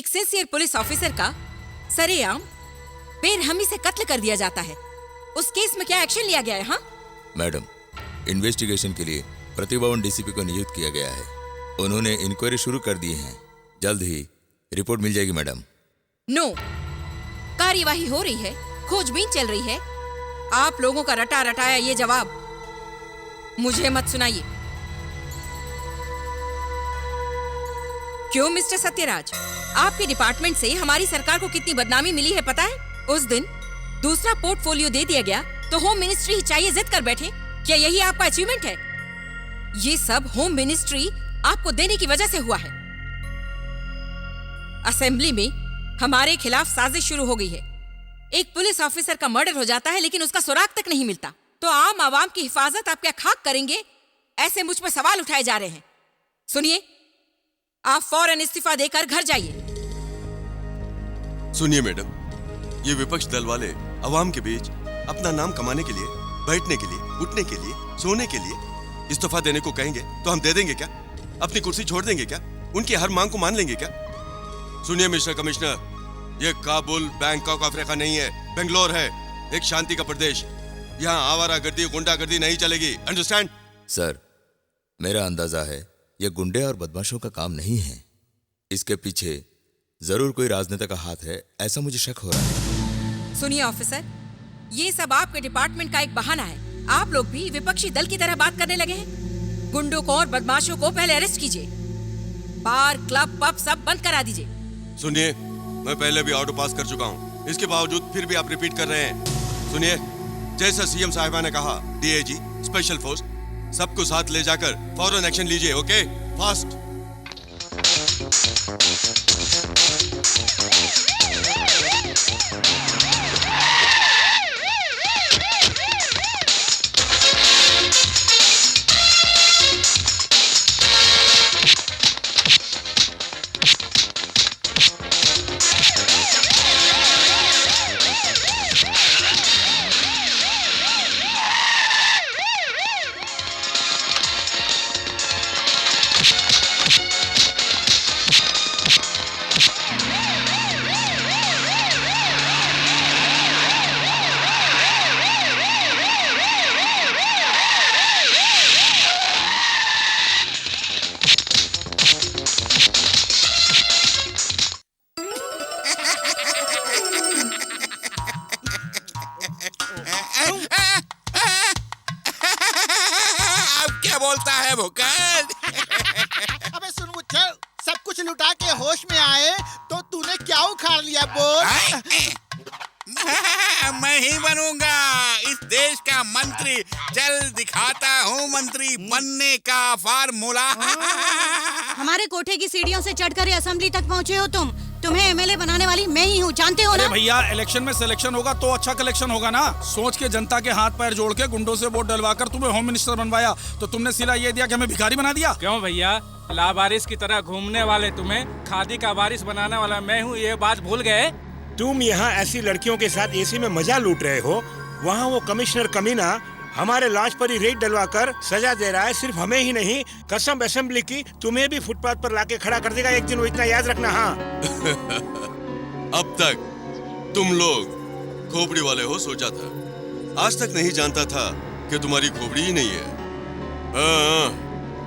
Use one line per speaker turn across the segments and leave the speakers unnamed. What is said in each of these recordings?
एक sincere police officer का सरेआम बेरहमी से कत्ल कर दिया जाता है। उस केस में क्या एक्शन लिया गया है? हाँ
मैडम, इन्वेस्टिगेशन के लिए प्रतिभवन डीसीपी को नियुक्त किया गया है। उन्होंने इंक्वायरी शुरू कर दी है। जल्द ही रिपोर्ट मिल जाएगी मैडम।
नो, कार्यवाही हो रही है, खोजबीन चल रही है। आप लोगों का रटा रटाया ये जवाब मुझे मत सुनाइए। क्यों मिस्टर सत्यराज, आपके डिपार्टमेंट से हमारी सरकार को कितनी बदनामी मिली है पता है? उस दिन दूसरा पोर्टफोलियो दे दिया गया तो होम मिनिस्ट्री ही चाहिए जिद कर बैठे। क्या यही आपका अचीवमेंट है? ये सब होम मिनिस्ट्री आपको देने की वजह से हुआ है। असेंबली में हमारे खिलाफ साजिश शुरू हो गई है। एक पुलिस ऑफिसर का मर्डर हो जाता है लेकिन उसका सुराग तक नहीं मिलता, तो आम आवाम की हिफाजत आप क्या खाक करेंगे? ऐसे मुझ पर सवाल उठाए जा रहे हैं। सुनिए, आप फौरन इस्तीफा देकर घर जाइए।
सुनिए मैडम, ये विपक्ष दल वाले अवाम के बीच अपना नाम कमाने के लिए, बैठने के लिए, उठने के लिए, सोने के लिए इस्तीफा देने को कहेंगे तो हम दे देंगे क्या? अपनी कुर्सी छोड़ देंगे क्या? उनकी हर मांग को मान लेंगे क्या? सुनिए मिस्टर कमिश्नर, ये काबुल बैंकॉक अफ्रीका नहीं है, बेंगलोर है, एक शांति का प्रदेश। यहाँ आवारागर्दी, गुंडागर्दी नहीं चलेगी। अंडरस्टैंड?
सर, मेरा अंदाजा है ये गुंडे और बदमाशों का काम नहीं है। इसके पीछे जरूर कोई राजनेता का हाथ है, ऐसा मुझे शक हो रहा है।
सुनिए ऑफिसर, ये सब आपके डिपार्टमेंट का एक बहाना है। आप लोग भी विपक्षी दल की तरह बात करने लगे हैं। गुंडों को और बदमाशों को पहले अरेस्ट कीजिए, बार, क्लब, पब सब बंद करा दीजिए।
सुनिए, मैं पहले भी ऑर्डर पास कर चुका हूँ, इसके बावजूद फिर भी आप रिपीट कर रहे हैं। सुनिए, जैसा सीएम साहिबा ने कहा, डीआईजी, स्पेशल फोर्स, सबको साथ ले जाकर फौरन एक्शन लीजिए। Okay, fast.
बोलता है भुक्कड़।
अबे सुन मुच्छर, सब कुछ लुटा के होश में आए तो तूने क्या उखाड़ लिया बोल?
मैं ही बनूंगा इस देश का मंत्री। चल दिखाता हूँ मंत्री बनने का फार्मूला।
हमारे कोठे की सीढ़ियों से चढ़कर असेंबली तक पहुँचे हो तुम। तुम्हें एमएलए बनाने वाली मैं ही हूँ, जानते हो ना?
अरे भैया, इलेक्शन में सिलेक्शन होगा तो अच्छा कलेक्शन होगा ना। सोच के जनता के हाथ पैर जोड़ के गुंडों से वोट डलवाकर तुम्हें होम मिनिस्टर बनवाया तो तुमने सिला ये दिया कि हमें भिखारी बना दिया।
क्यों भैया, लावारिस की तरह घूमने वाले तुम्हें खादी का वारिस बनाने वाला मैं हूँ, ये बात भूल गए?
तुम यहाँ ऐसी लड़कियों के साथ एसी में मजा लूट रहे हो, वहाँ वो कमिश्नर कमीना हमारे लॉन्च पर ही रेड डलवाकर सजा दे रहा है। सिर्फ हमें ही नहीं, कसम असेंबली की तुम्हें भी फुटपाथ पर लाके खड़ा कर देगा एक दिन, वो इतना याद रखना। हाँ।
अब तक तुम लोग खोपड़ी वाले हो सोचा था, आज तक नहीं जानता था कि तुम्हारी खोपड़ी ही नहीं है।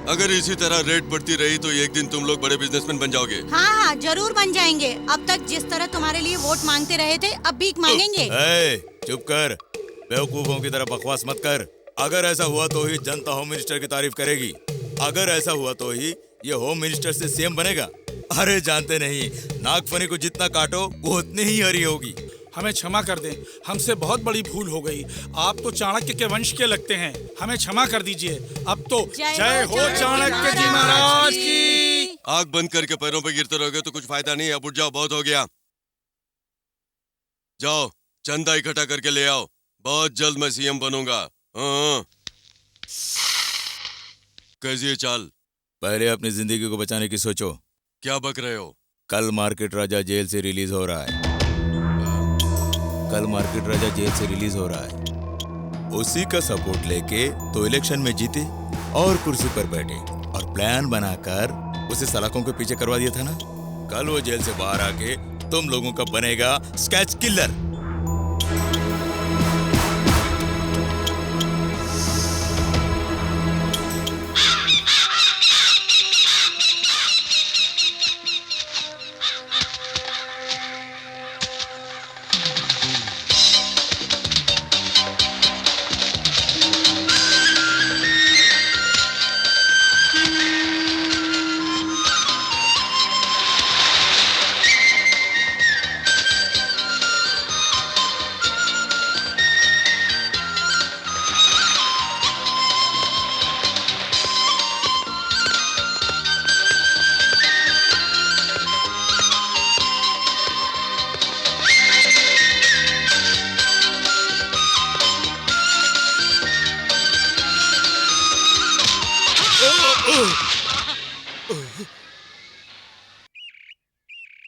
अगर इसी तरह रेट बढ़ती रही तो एक दिन तुम लोग बड़े बिजनेसमैन बन जाओगे।
हाँ, जरूर बन जाएंगे। अब तक जिस तरह तुम्हारे लिए वोट मांगते रहे थे, अब भीख मांगेंगे।
चुप कर, बेवकूफों की तरह बकवास मत कर। अगर ऐसा हुआ तो ही जनता होम मिनिस्टर की तारीफ करेगी। अगर ऐसा हुआ तो ही ये होम मिनिस्टर से सीएम बनेगा। अरे जानते नहीं, नागफनी को जितना काटो वो उतनी ही हरी होगी।
हमें क्षमा कर दें, हमसे बहुत बड़ी भूल हो गई। आप तो चाणक्य के वंश के लगते हैं, हमें क्षमा कर दीजिए। अब तो जय हो चाणक्य जी महाराज की।
आग बंद करके पैरों पे गिरते रहोगे तो कुछ फायदा नहीं। अब उठ जाओ, बहुत हो गया। जाओ चंदा इकट्ठा करके ले आओ, बहुत जल्द मैं सीएम बनूंगा। कैसी है चाल?
पहले अपनी जिंदगी को बचाने की सोचो।
क्या बक रहे हो?
कल मार्केट राजा जेल से रिलीज हो रहा है। कल मार्केट राजा जेल से रिलीज हो रहा है। उसी का सपोर्ट लेके तो इलेक्शन में जीते और कुर्सी पर बैठे और प्लान बनाकर उसे सलाखों के पीछे करवा दिया था ना। कल वो जेल से बाहर आके तुम लोगों का बनेगा स्केच किलर।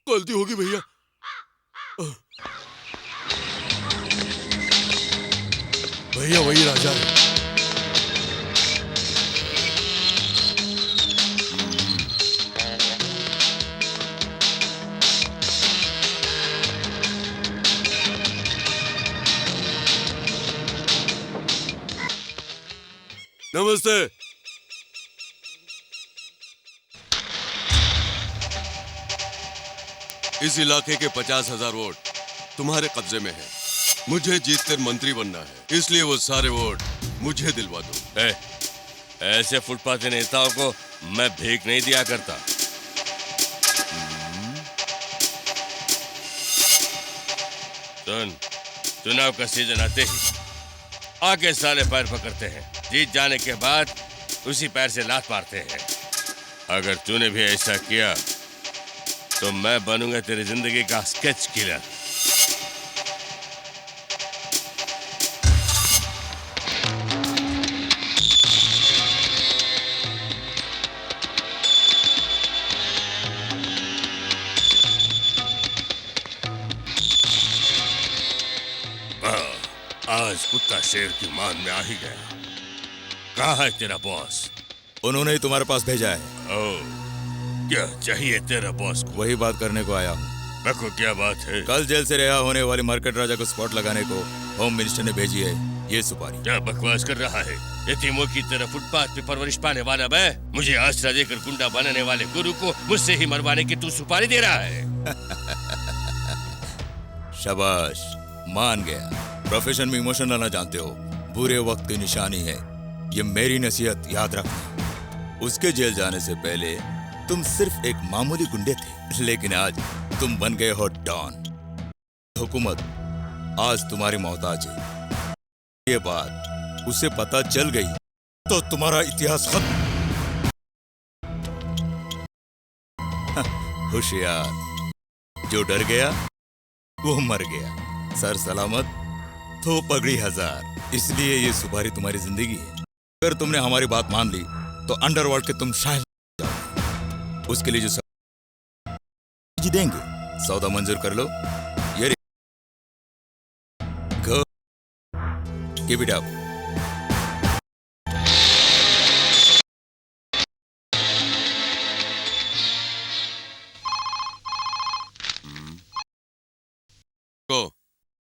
गलती होगी भैया। भैया वही राजा है। नमस्ते। इस इलाके के 50,000 वोट तुम्हारे कब्जे में है। मुझे जीतकर मंत्री बनना है, इसलिए वो सारे वोट मुझे दिलवा दो।
ऐसे फुटपाथी नेताओं को मैं भीख नहीं दिया करता। सुन, चुनाव का सीजन आते ही आगे साले पैर पकड़ते हैं, जीत जाने के बाद उसी पैर से लात मारते हैं। अगर तूने भी ऐसा किया तो मैं बनूंगा तेरी जिंदगी का स्केच किलर। आज कुत्ता शेर की मान में आ ही गया। कहाँ है तेरा बॉस?
उन्होंने ही तुम्हारे पास भेजा है।
ओह, क्या चाहिए तेरा बॉस को?
वही बात करने को आया हूँ।
देखो क्या बात है।
कल जेल से रिहा होने वाली मार्केट राजा को स्पॉट लगाने को होम मिनिस्टर ने भेजी है ये सुपारी।
क्या बकवास कर रहा है? यतीमों की तरह फुटपाथ पे परवरिश पाने वाला मैं, मुझे आसरा देकर गुंडा बनाने वाले गुरु को मुझसे ही मरवाने की तू सुपारी दे रहा है?
शाबाश, मान गया। प्रोफेशन में इमोशन लाना जानते हो, बुरे वक्त की निशानी है। ये मेरी नसीहत याद रखना। उसके जेल जाने से पहले तुम सिर्फ एक मामूली गुंडे थे, लेकिन आज तुम बन गए हो डॉन। हुकूमत आज तुम्हारी मोहताज है। ये बात उसे पता चल गई तो तुम्हारा इतिहास खत्म। होशियार, जो डर गया वो मर गया। सर सलामत तो पगड़ी हजार। इसलिए ये सुपारी तुम्हारी जिंदगी है। अगर तुमने हमारी बात मान ली तो अंडरवर्ल्ड के तुम शायद जाओ। उसके लिए जो जी देंगे सौदा मंजूर कर लो। ये गो कीप इट अप।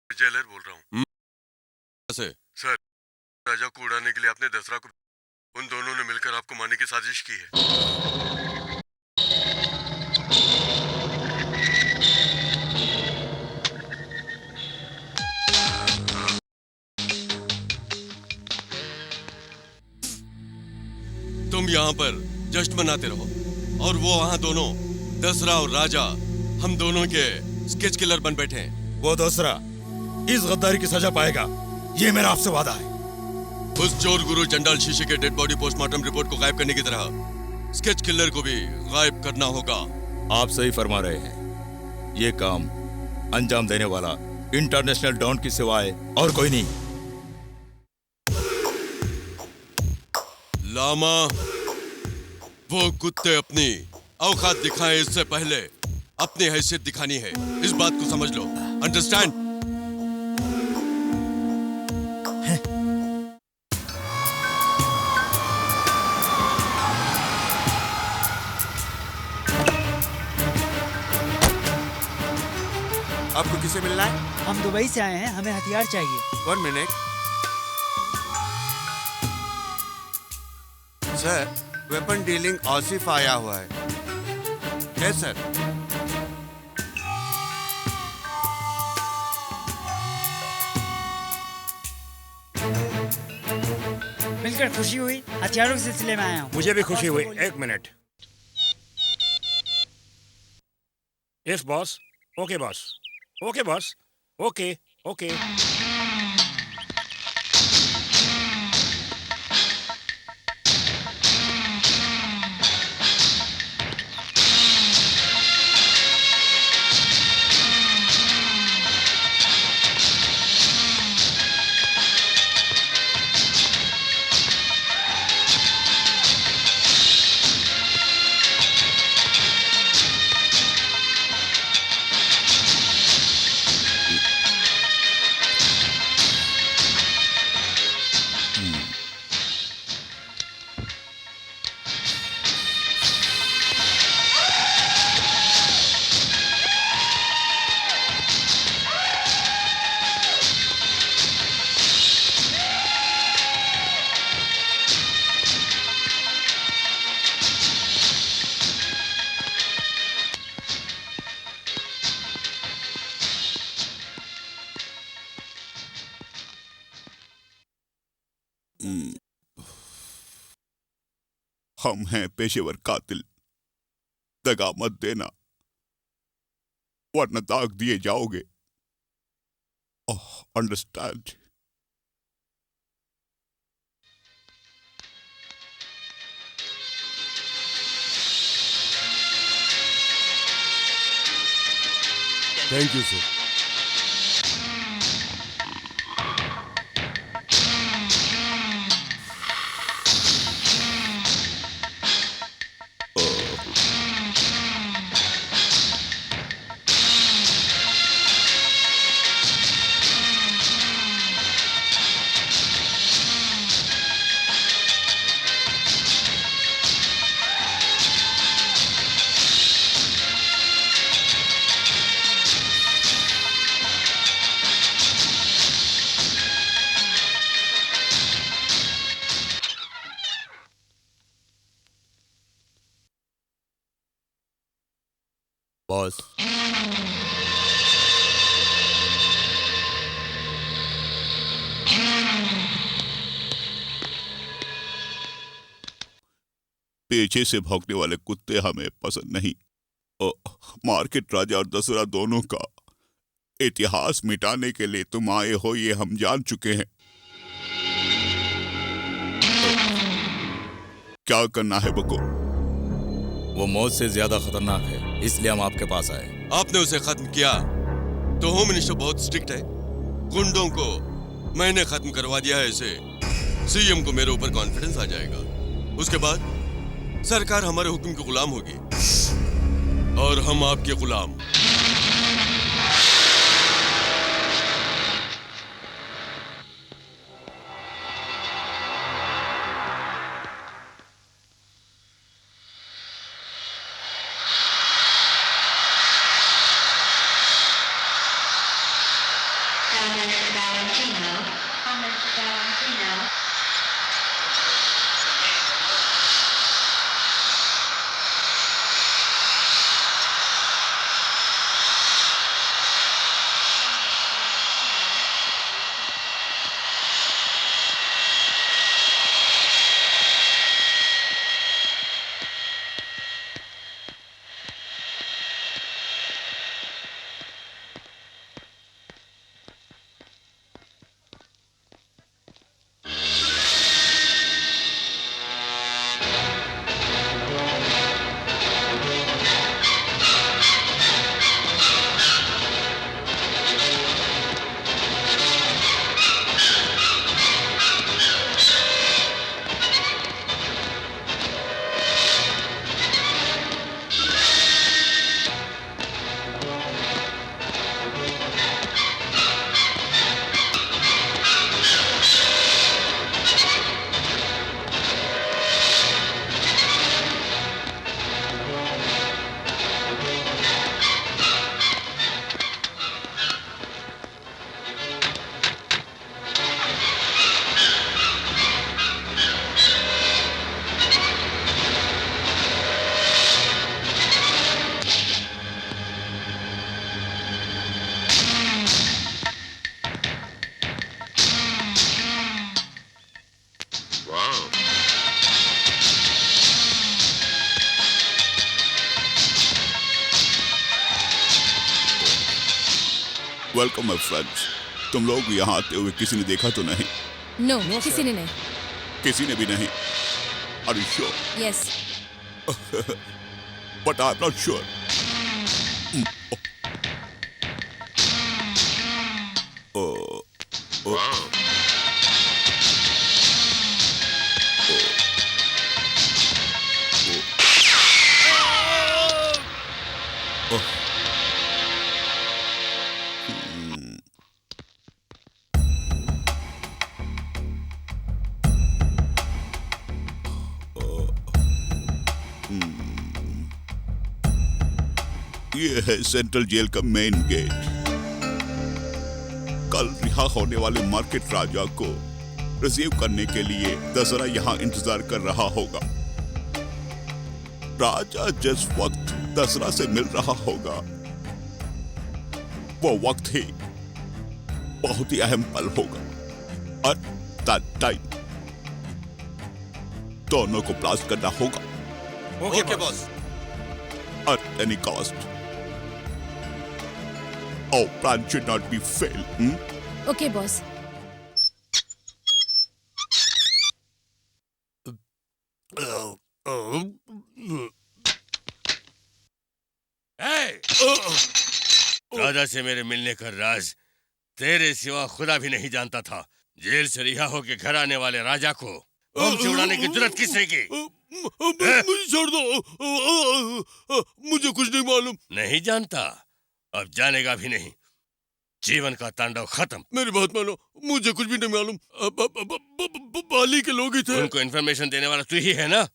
जेलर बोल रहा हूँ। सर, राजा को उड़ाने के लिए आपने दसरा को, उन दोनों ने मिलकर आपको मारने की साजिश की है। तुम यहाँ पर जश्न मनाते रहो और वो वहाँ दोनों दसरा और राजा हम दोनों के स्केच किलर बन बैठे हैं।
वो दूसरा इस गद्दारी की सजा पाएगा, ये मेरा आपसे वादा है।
उस चोर गुरु चंडाल शीशे के डेड बॉडी पोस्टमार्टम रिपोर्ट को गायब करने की तरह स्केच किलर को भी गायब करना होगा।
आप सही फरमा रहे हैं। ये काम अंजाम देने वाला इंटरनेशनल डॉन की सिवाय और कोई नहीं।
लामा, वो कुत्ते अपनी औकात दिखाएं इससे पहले अपनी हैसियत दिखानी है। इस बात को समझ लो। अंडरस्टैंड? आपको किसे मिलना है?
हम दुबई से आए हैं, हमें हथियार चाहिए।
1 minute. Sir, weapon dealing Asif आया हुआ है। Yes sir.
मिलकर खुशी हुई, हथियारों के सिलसिले में आया हूँ।
मुझे भी खुशी हुई। 1 minute. Yes boss. Okay boss. Okay boss. Okay okay.
हम हैं पेशेवर कातिल, दगा मत देना वरना दाग दिए जाओगे। Understand?
Thank you sir.
Boss,
पीछे से भौंकने वाले कुत्ते हमें पसंद नहीं। मार्केट राजा और दसरा दोनों का इतिहास मिटाने के लिए तुम आए हो, ये हम जान चुके हैं। क्या करना है बको?
वो मौत से ज्यादा खतरनाक है, इसलिए हम आपके पास आए।
आपने उसे खत्म किया तो होम मिनिस्टर बहुत स्ट्रिक्ट है। गुंडों को मैंने खत्म करवा दिया है इसे। सीएम को मेरे ऊपर कॉन्फिडेंस आ जाएगा। उसके बाद सरकार हमारे हुक्म के गुलाम होगी और हम आपके गुलाम।
Welcome my friends. तुम लोग यहाँ आते हुए किसी ने देखा तो नहीं?
नो, किसी ने नहीं।
किसी ने भी नहीं? Are you sure?
Yes.
But I'm not sure. ये है सेंट्रल जेल का मेन गेट। कल रिहा होने वाले मार्केट राजा को रिसीव करने के लिए दशहरा यहाँ इंतजार कर रहा होगा। राजा जिस वक्त दशहरा से मिल रहा होगा वो वक्त ही बहुत ही अहम पल होगा। और दैट टाइम दोनों को ब्लास्ट करना होगा।
Okay boss.
At any cost. Our plan should not be failed.
Okay boss.
Raja से मेरे मिलने का राज तेरे सिवा खुदा भी नहीं जानता था। जेल से रिहा होके घर आने वाले राजा को बम से उड़ाने की जरूरत किसने की?
मुझे छोड़ दो, मुझे कुछ नहीं मालूम।
नहीं जानता? अब जानेगा भी नहीं। जीवन का तांडव खत्म।
मेरी बात मानो, मुझे कुछ भी नहीं मालूम। बाली के लोग ही थे।
उनको इन्फॉर्मेशन देने वाला तू ही है ना?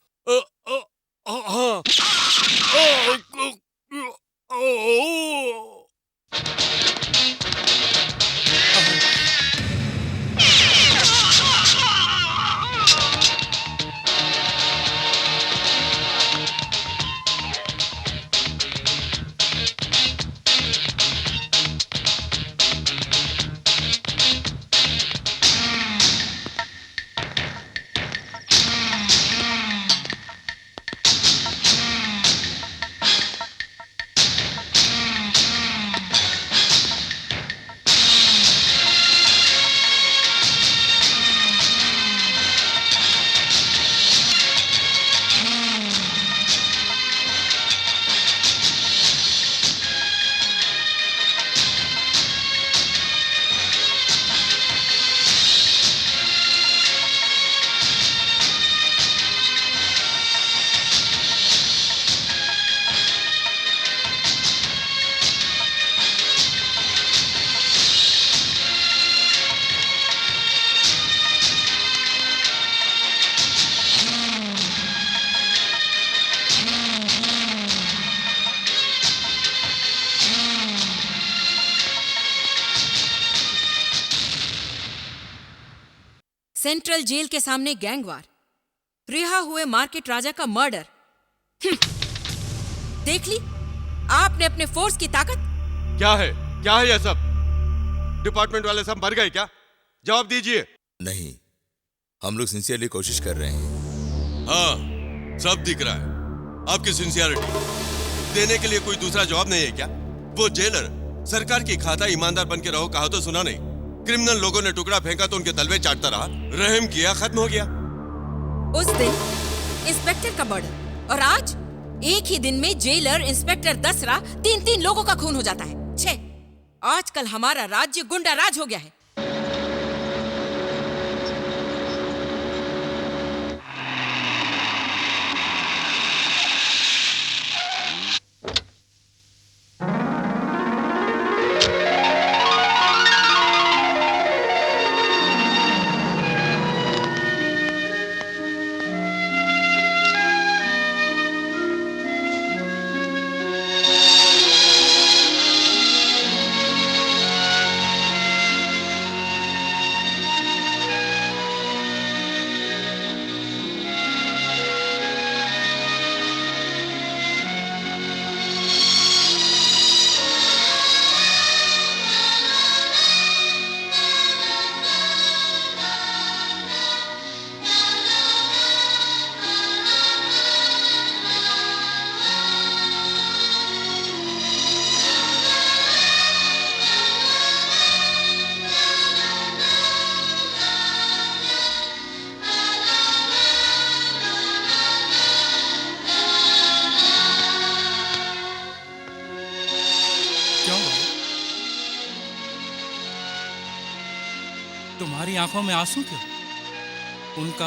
हाँ।
सेंट्रल जेल के सामने गैंगवार, रिहा हुए मार्केट राजा का मर्डर। देख ली आपने अपने फोर्स की ताकत।
क्या है यह सब? डिपार्टमेंट वाले सब मर गए क्या? जवाब दीजिए।
नहीं, हम लोग सिंसियरली कोशिश कर रहे हैं।
हाँ, सब दिख रहा है आपकी सिंसियरिटी। देने के लिए कोई दूसरा जवाब नहीं है क्या? वो जेलर सरकार की खाता ईमानदार बन के रहो कहा तो सुना नहीं। क्रिमिनल लोगों ने टुकड़ा फेंका तो उनके तलवे चाटता रहा, रहम किया, खत्म हो गया।
उस दिन इंस्पेक्टर का मर्डर और आज एक ही दिन में जेलर, इंस्पेक्टर, दसरा, 3-3 लोगों का खून हो जाता है। छे, आजकल हमारा राज्य गुंडा राज हो गया है।
तुम्हारी आंखों में आंसू क्यों? उनका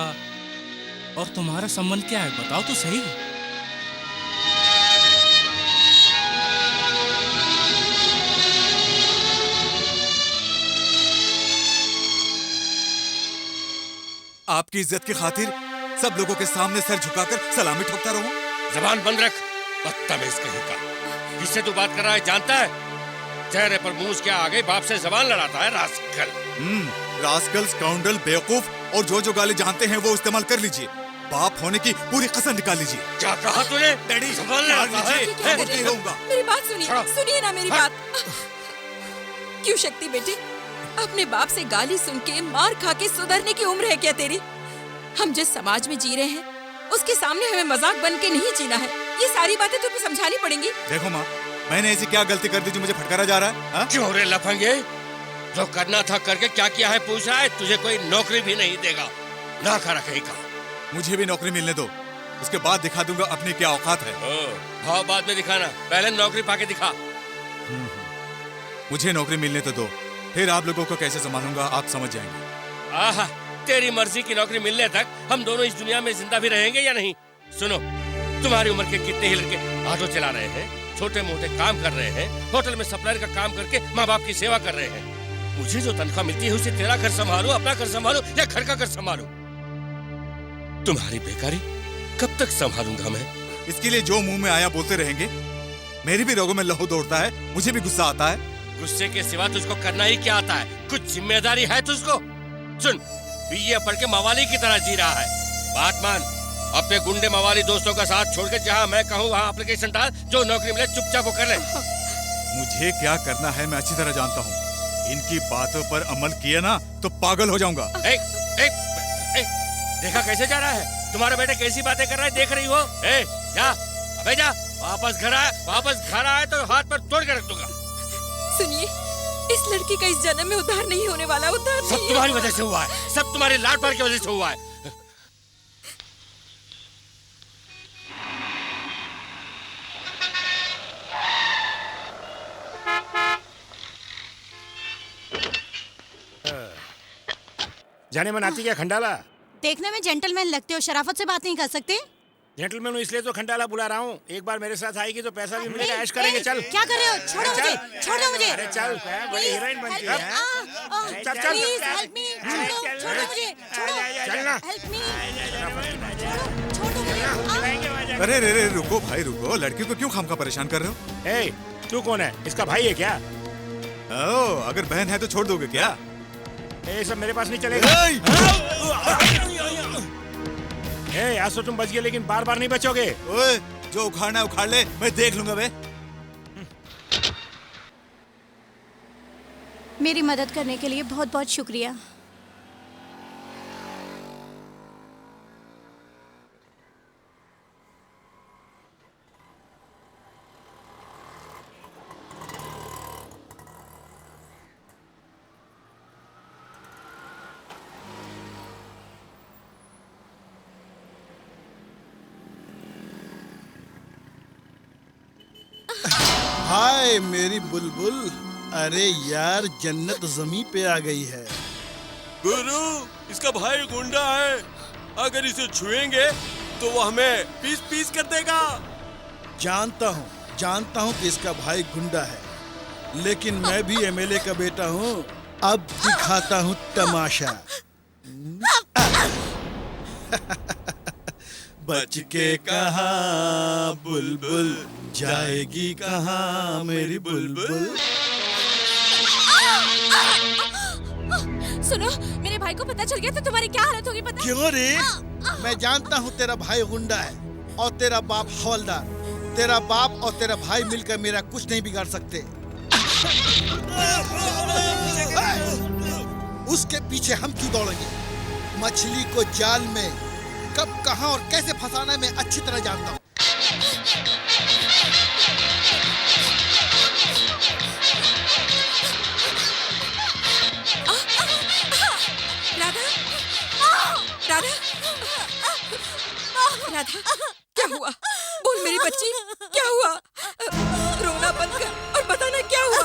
और तुम्हारा संबंध क्या है, बताओ तो सही।
आपकी इज्जत की खातिर सब लोगों के सामने सर झुकाकर सलामी ठोकता रहूं?
जबान बंद रख, बदतमीज कहीं का। किससे तू बात कर रहा है जानता है? चेहरे पर मूंछ क्या आ गई, बाप से जबान लड़ाता है रास्कल।
रास्कल, स्काउंडल, बेवकूफ और जो गाली जानते हैं वो इस्तेमाल कर लीजिए। बाप होने की पूरी कसम निकाल लीजिए।
क्या कहा तूने?
डैडी
जबान लड़ाता है?
मेरी बात सुनिए, सुनिए ना मेरी बात। क्यों शक्ति बेटी, अपने बाप से गाली सुन के मार खा के सुधरने की उम्र है क्या तेरी? हम जिस समाज में जी रहे हैं उसके सामने हमें मजाक बन के नहीं जीना है। ये सारी बातें तुम्हें समझानी पड़ेंगी।
देखो माँ, मैंने ऐसी क्या गलती कर दी जो मुझे फटकारा जा रहा है?
क्यों रे लफंगे, जो करना था करके क्या किया है पूछ रहा है? तुझे कोई नौकरी भी नहीं देगा, ना करा कहीं का।
मुझे भी नौकरी मिलने दो, उसके बाद दिखा दूंगा अपनी क्या औकात है।
भाव बाद में दिखाना, पहले नौकरी पाके दिखा।
मुझे नौकरी मिलने तो दो, फिर आप लोगों को कैसे संभालूंगा आप समझ जाएंगे।
आहा, तेरी मर्जी की नौकरी मिलने तक हम दोनों इस दुनिया में जिंदा भी रहेंगे या नहीं? सुनो, तुम्हारी उम्र के कितने ही लड़के ऑटो चला रहे हैं, छोटे मोटे काम कर रहे हैं, होटल में सप्लायर का काम करके माँ बाप की सेवा कर रहे हैं। मुझे जो तनख्वाह मिलती है उसे तेरा घर संभालो, अपना घर संभालो या घर का घर संभालो। तुम्हारी बेकारी कब तक संभालूंगा मैं?
इसके लिए जो मुंह में आया बोलते रहेंगे। मेरी भी रगों में लहू दौड़ता है, मुझे भी गुस्सा आता है।
गुस्से के सिवा तुझको करना ही क्या आता है? कुछ जिम्मेदारी है तुझको? सुन, बीए पढ़ के मवाली की तरह जी रहा है। बात मान, अपने गुंडे मवाली दोस्तों का साथ छोड़कर जहाँ मैं कहूँ वहाँ एप्लीकेशन डाल, जो नौकरी मिले चुपचाप वो कर ले।
मुझे क्या करना है मैं अच्छी तरह जानता हूँ। इनकी बातों पर अमल किया ना तो पागल हो जाऊंगा।
देखा कैसे जा रहा है? तुम्हारा बेटा कैसी बातें कर रहा है, देख रही हो? जा, अबे जा, वापस घर आए तो हाथ पर तोड़ के रख दूंगा।
सुनिए, इस लड़की का इस जन्म में उद्धार नहीं होने वाला, उद्धार
सब तुम्हारी वजह से हुआ है, सब तुम्हारे लाड प्यार की वजह से हुआ है।
जाने मन आती क्या खंडाला?
देखने में जेंटलमैन लगते हो, शराफत से बात नहीं कर सकते?
जेंटलमैन हूँ इसलिए तो खंडाला बुला रहा हूँ। एक बार मेरे साथ आएगी तो पैसा भी मिलेगा, ऐश करेंगे। चल।
क्या कर रहे हो? छोड़ो मुझे, छोड़ो मुझे।
अरे चल, बड़ी हीरोइन बनती है। चल चल,
प्लीज हेल्प मी, छोड़ो मुझे, छोड़ो,
चलना,
हेल्प मी,
अरे रे रुको भाई रुको, लड़की को क्यों खामखा परेशान कर रहे हो?
तू कौन है? इसका भाई है क्या?
अगर बहन है तो छोड़ दोगे क्या?
ये सब मेरे पास नहीं चलेगा। आज तो तुम बच गए, लेकिन बार बार नहीं बचोगे।
ओए, जो उखाड़ना उखाड़ ले, मैं देख लूंगा बे।
मेरी मदद करने के लिए बहुत बहुत शुक्रिया।
हाय मेरी बुलबुल, अरे यार जन्नत जमी पे आ गई है।
गुरु, इसका भाई गुंडा है, अगर इसे छुएंगे तो वो हमें पीस पीस कर देगा।
जानता हूँ कि इसका भाई गुंडा है, लेकिन मैं भी एमएलए का बेटा हूँ। अब दिखाता हूँ तमाशा। बच के कहाँ बुलबुल जाएगी कहाँ मेरी बुलबुल।
सुनो, मेरे भाई को पता चल गया तो तुम्हारी क्या हालत होगी पता?
क्यों रे? मैं जानता हूँ तेरा भाई गुंडा है और तेरा बाप हवलदार। तेरा बाप और तेरा भाई मिलकर मेरा कुछ नहीं बिगाड़ सकते। उसके पीछे हम क्यों दौड़ेंगे? मछली को जाल में कब, कहां और कैसे फंसाना मैं अच्छी तरह जानता हूँ।
राधा, राधा, क्या हुआ? बोल मेरी बच्ची, क्या हुआ? रोना बंद कर और बताना क्या हुआ?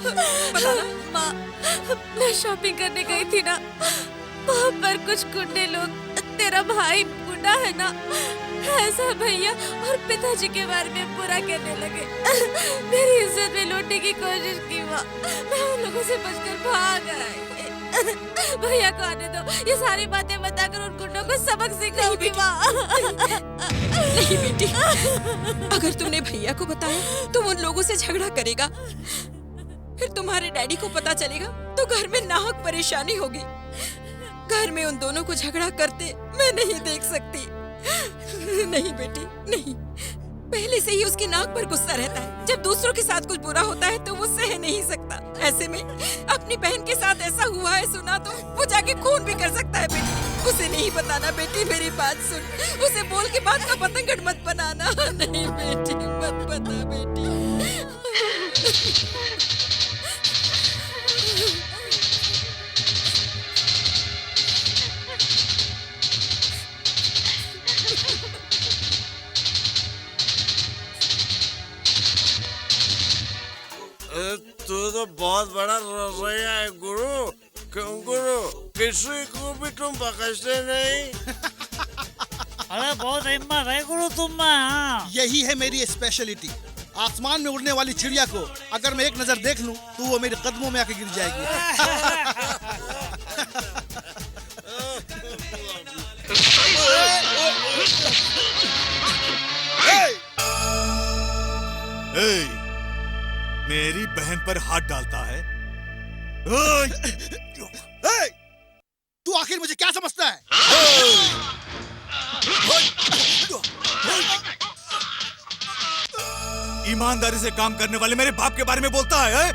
माँ, मैं शॉपिंग करने गई थी ना, वहाँ पर कुछ गुंडे लोग तेरा भाई गुंडा है ना, ऐसा भैया और पिताजी के बारे में बुरा कहने लगे। मेरी इज्जत में लूटने की कोशिश की माँ। मैं उन लोगों से बचकर भाग आई। भैया को आने दो, ये सारी बातें बताकर उन गुंडों को सबक सिखाऊंगी माँ।
नहीं बेटी, अगर तुमने भैया को बताया तो उन लोगों से झगड़ा करेगा, फिर तुम्हारे डैडी को पता चलेगा तो घर में नाहक परेशानी होगी। घर में उन दोनों को झगड़ा करते मैं नहीं देख सकती। नहीं बेटी नहीं, पहले से ही उसकी नाक पर गुस्सा रहता है। जब दूसरों के साथ कुछ बुरा होता है तो वो सह नहीं सकता। ऐसे में अपनी बहन के साथ ऐसा हुआ है सुना तो वो जाके खून भी कर सकता है। बेटी उसे नहीं बताना, बेटी मेरी बात सुन। उसे बोल के बात का पतंगड़ मत बनाना। नहीं बेटी मत बता बेटी।
तू तो बहुत बड़ा रवैया है गुरु। क्यों गुरु, किसी को भी तुम बख्शते नहीं।
अरे बहुत हिम्मत है गुरु तुम में। हाँ,
यही है मेरी स्पेशलिटी। आसमान में उड़ने वाली चिड़िया को अगर मैं एक नजर देख लूं तो वो मेरे कदमों में आके गिर जाएगी।
मेरी बहन पर हाथ डालता है।
तू आखिर मुझे क्या समझता है?
ईमानदारी से काम करने वाले मेरे बाप के बारे में बोलता है?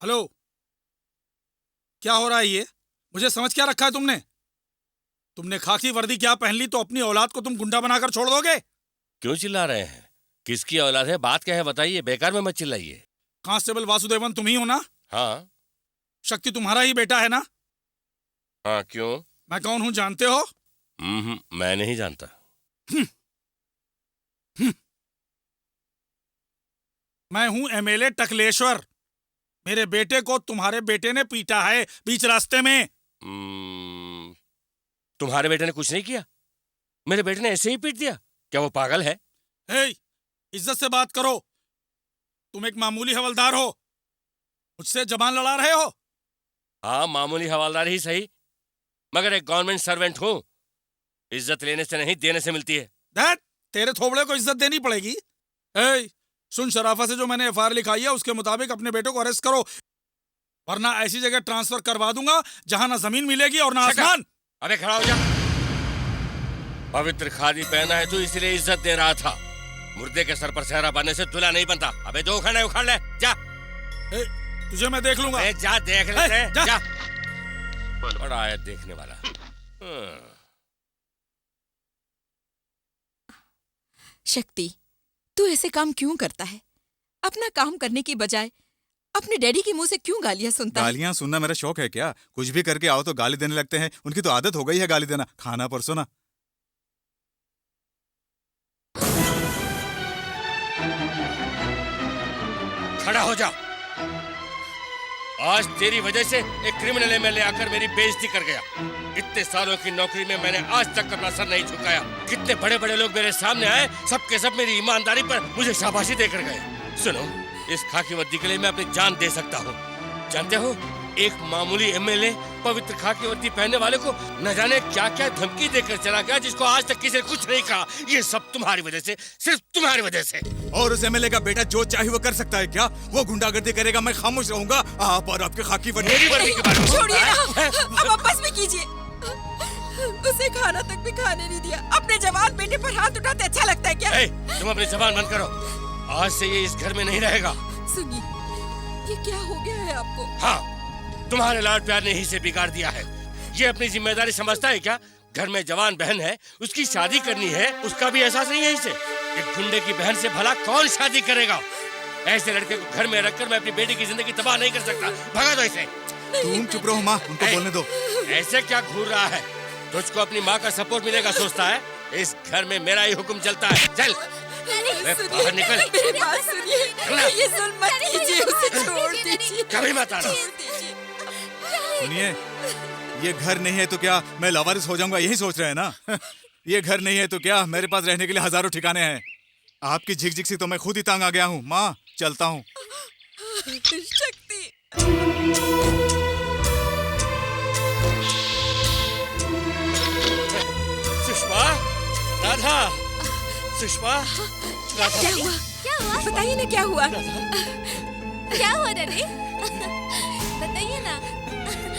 हेलो, क्या हो रहा है ये? मुझे समझ क्या रखा है तुमने? तुमने खाकी वर्दी क्या पहन ली तो अपनी औलाद को तुम गुंडा बनाकर छोड़ दोगे?
क्यों चिल्ला रहे हैं? किसकी औलाद है? बात क्या है बताइए, बेकार में मत चिल्लाइए।
कांस्टेबल वासुदेवन तुम ही हो ना?
हाँ।
शक्ति तुम्हारा ही बेटा है ना?
हाँ, क्यों?
मैं कौन हूँ जानते हो?
मैं नहीं जानता।
मैं हूँ एमएलए टकलेश्वर। मेरे बेटे को तुम्हारे बेटे ने पीटा है बीच रास्ते में।
तुम्हारे बेटे ने कुछ नहीं किया? मेरे बेटे ने ऐसे ही पीट दिया? क्या वो पागल है?
हे, इज्जत से बात करो। तुम एक मामूली हवलदार हो, मुझसे जबान लड़ा रहे हो।
हाँ, मामूली हवलदार ही सही, मगर एक गवर्नमेंट सर्वेंट हूँ। इज्जत लेने से नहीं, देने से मिलती है।
दैट, तेरे थोबड़े को इज्जत देनी पड़ेगी। ए, सुन, शराफा से जो मैंने एफआईआर लिखाई है उसके मुताबिक अपने बेटों को अरेस्ट करो, वरना ऐसी जगह ट्रांसफर करवा दूंगा जहां ना जमीन मिलेगी और ना आसमान।
अरे खड़ा हो जा। पवित्र खादी पहना है तू, इसलिए इज्जत दे रहा था। मुर्दे के सर पर सहरा बांधने से दूल्हा नहीं बनता। अबे दो उखाड़ ले, जा।
ए, तुझे मैं देख लूंगा।
जा देख ले,
जा।
बड़ा आया देखने वाला।
शक्ति, तू ऐसे काम क्यों करता है? अपना काम करने की बजाय अपने डैडी के मुंह से क्यों गालियां सुनता है?
गालियां सुनना मेरा शौक है क्या? कुछ भी करके आओ तो गाली देने लगते हैं। उनकी तो आदत हो गई है गाली देना। खाना परसों ना।
खड़ा हो जा। आज तेरी वजह से एक क्रिमिनल एमएलए आकर मेरी बेइज्जती कर गया। इतने सालों की नौकरी में मैंने आज तक अपना सर नहीं झुकाया। कितने बड़े बड़े लोग मेरे सामने आए, सबके सब मेरी ईमानदारी पर मुझे शाबाशी देकर गए। सुनो, इस खाकी वर्दी के लिए मैं अपनी जान दे सकता हूँ। जानते हो, एक मामूली एमएलए पवित्र खाकी वर्दी पहनने वाले को न जाने क्या क्या धमकी देकर चला गया, जिसको आज तक किसी ने कुछ नहीं कहा। ये सब तुम्हारी वजह से, सिर्फ तुम्हारी वजह से।
और उस एमएलए का बेटा जो चाहे वो कर सकता है क्या? वो गुंडागर्दी करेगा, मैं खामोश रहूंगा। आप और आपके खाकी वर्दी।
मेरी वर्दी के बारे में
छोड़िए ना, अब वापस भी कीजिए। उसे खाना तक भी खाने नहीं दिया। अपने जवान बेटे पर हाथ उठाते अच्छा लगता है क्या?
तुम अपनी जबान बंद करो। आज से ये इस घर में नहीं रहेगा।
सुनिए, ये क्या हो गया है आपको?
हाँ, तुम्हारे लाड प्यार ने ही से बिगाड़ दिया है। ये अपनी जिम्मेदारी समझता है क्या? घर में जवान बहन है, उसकी शादी करनी है, उसका भी एहसास नहीं है इसे। एक गुंडे की बहन से भला कौन शादी करेगा? ऐसे लड़के को घर में रखकर मैं अपनी बेटी की जिंदगी तबाह नहीं कर सकता। भगा दो इसे।
तुम चुप रहो माँ, उनको बोलने दो।
ऐसे क्या घूर रहा है? तुझको अपनी माँ का सपोर्ट मिलेगा सोचता है? इस घर में मेरा ही हुक्म चलता है। चल बाहर निकल।
मेरी बात सुनिए, ये जुल्म मत कीजिए, उसे छोड़ दीजिए।
कभी मत आना।
सुनिए, ये घर नहीं है तो क्या मैं लावारिस हो जाऊंगा, यही सोच रहे हैं ना? ये घर नहीं है तो क्या मेरे पास रहने के लिए हजारों ठिकाने हैं। आपकी झिकझिक से तो मैं खुद ही तंग आ गया हूँ। माँ, चलता हूँ।
शक्ति,
सुषमा, राधा, सुषमा, राधा।
क्या हुआ? क्या हुआ? बताइए ना क्या हुआ?
क्या हुआ डैडी? बताइए ना।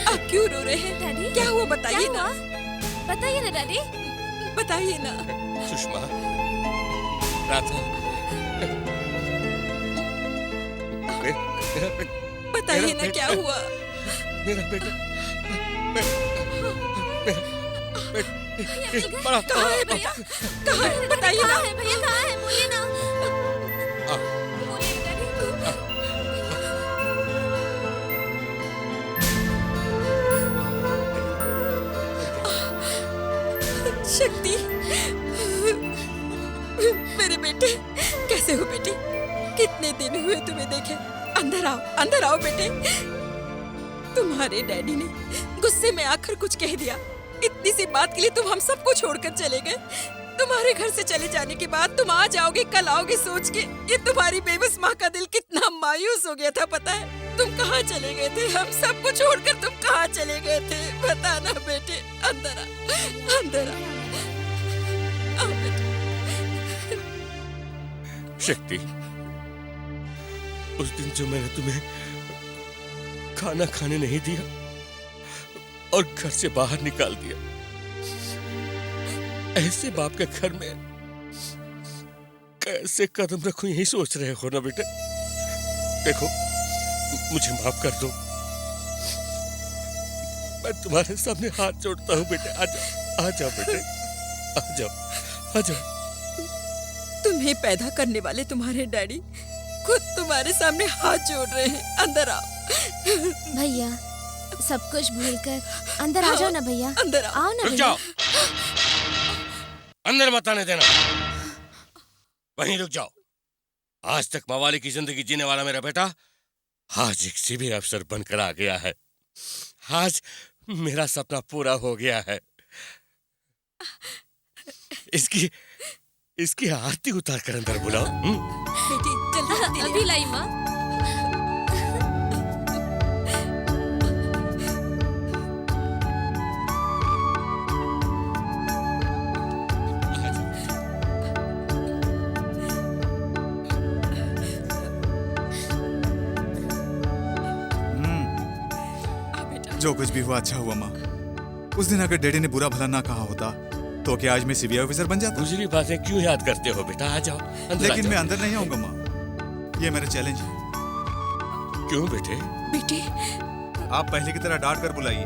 आप क्यों रो रहे हैं?
डैडी,
क्या हुआ? बताइए ना।
बताइए ना डैडी।
बताइए ना।
सुषमा, राधा,
बताइए ना क्या हुआ?
मेरा बेटा,
कहाँ है भैया? कहाँ है? बताइए ना।
भैया कहाँ है? बोलिए ना। शक्ति, मेरे बेटे, कैसे हो बेटे? कितने दिन हुए तुम्हें देखे। अंदर आओ बेटे। तुम्हारे डैडी ने गुस्से में आकर कुछ कह दिया। इतनी सी बात के लिए तुम हम सबको छोड़कर चले गए। तुम्हारे घर से चले जाने के बाद तुम आ जाओगे, कल आओगे सोच के ये तुम्हारी बेबस माँ का दिल कितना मायूस हो गया था, पता है? तुम कहाँ चले गए थे? हम सबको छोड़कर तुम कहाँ चले गए थे? बताना बेटे। अंदर आ, अंदर आ बेटे।
शक्ति, उस दिन जो मैंने तुम्हें खाना खाने नहीं दिया और घर से बाहर निकाल दिया, ऐसे बाप के घर में कैसे कदम रखूं यही सोच रहे हो ना बेटे? देखो, मुझे माफ कर दो। मैं तुम्हारे सामने हाथ जोड़ता हूँ बेटे। आ जाओ बेटे, आ जाओ, आ जाओ।
तुम्हें पैदा करने वाले तुम्हारे डैडी खुद तुम्हारे सामने हाथ जोड़ रहे हैं। अंदर आओ
भैया, सब कुछ भूलकर अंदर आ जाओ ना भैया।
अंदर
आओ ना
रुक
भैया।
जाओ, अंदर मत आने देना। वहीं रुक जाओ। आज तक मवाली की जिंदगी जीने वाला मेरा बेटा आज एक सिविल अफसर बनकर आ गया है। आज मेरा सपना पूरा हो गया है। इसकी आरती उतार कर अंदर बुलाओ।
बेटी जल्दी
अभी लाई माँ।
जो कुछ भी हुआ अच्छा हुआ माँ। उस दिन अगर डैडी ने बुरा भला ना कहा होता तो क्या आज मैं सीबीआई ऑफिसर बन जाता?
दूसरी बातें क्यों याद करते हो बेटा? आ जाओ अंदर।
लेकिन मैं अंदर नहीं आऊंगा माँ, ये मेरा चैलेंज है।
क्यों बेटे?
बेटे
आप पहले की तरह डांट कर बुलाइए।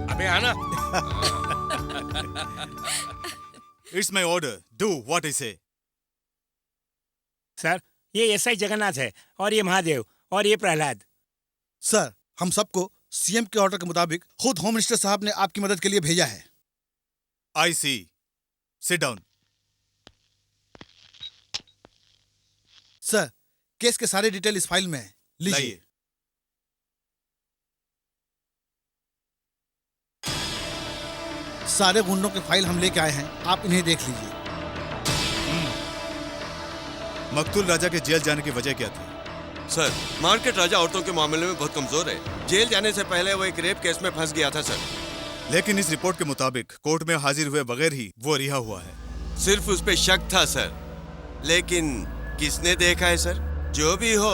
अबे आना।
It's my order, do what I से।
सर, ये एसआई जगन्नाथ है और ये महादेव और ये प्रहलाद।
सर, हम सबको सीएम के ऑर्डर के मुताबिक खुद होम मिनिस्टर साहब ने आपकी मदद के लिए भेजा है।
आई सी, सिट डाउन।
सर, केस के सारे डिटेल इस फाइल में है, लीजिए। सारे गुंडों के फाइल हम लेके आए हैं, आप इन्हें देख लीजिए।
मकतूल राजा के जेल जाने की वजह क्या थी?
सर, मार्केट राजा औरतों के मामले में बहुत कमजोर है। जेल जाने से पहले वो एक रेप केस में फंस गया था सर।
लेकिन इस रिपोर्ट के मुताबिक कोर्ट में हाजिर हुए बगैर ही वो रिहा हुआ है।
सिर्फ उस पे शक था सर, लेकिन किसने देखा है सर? जो भी हो,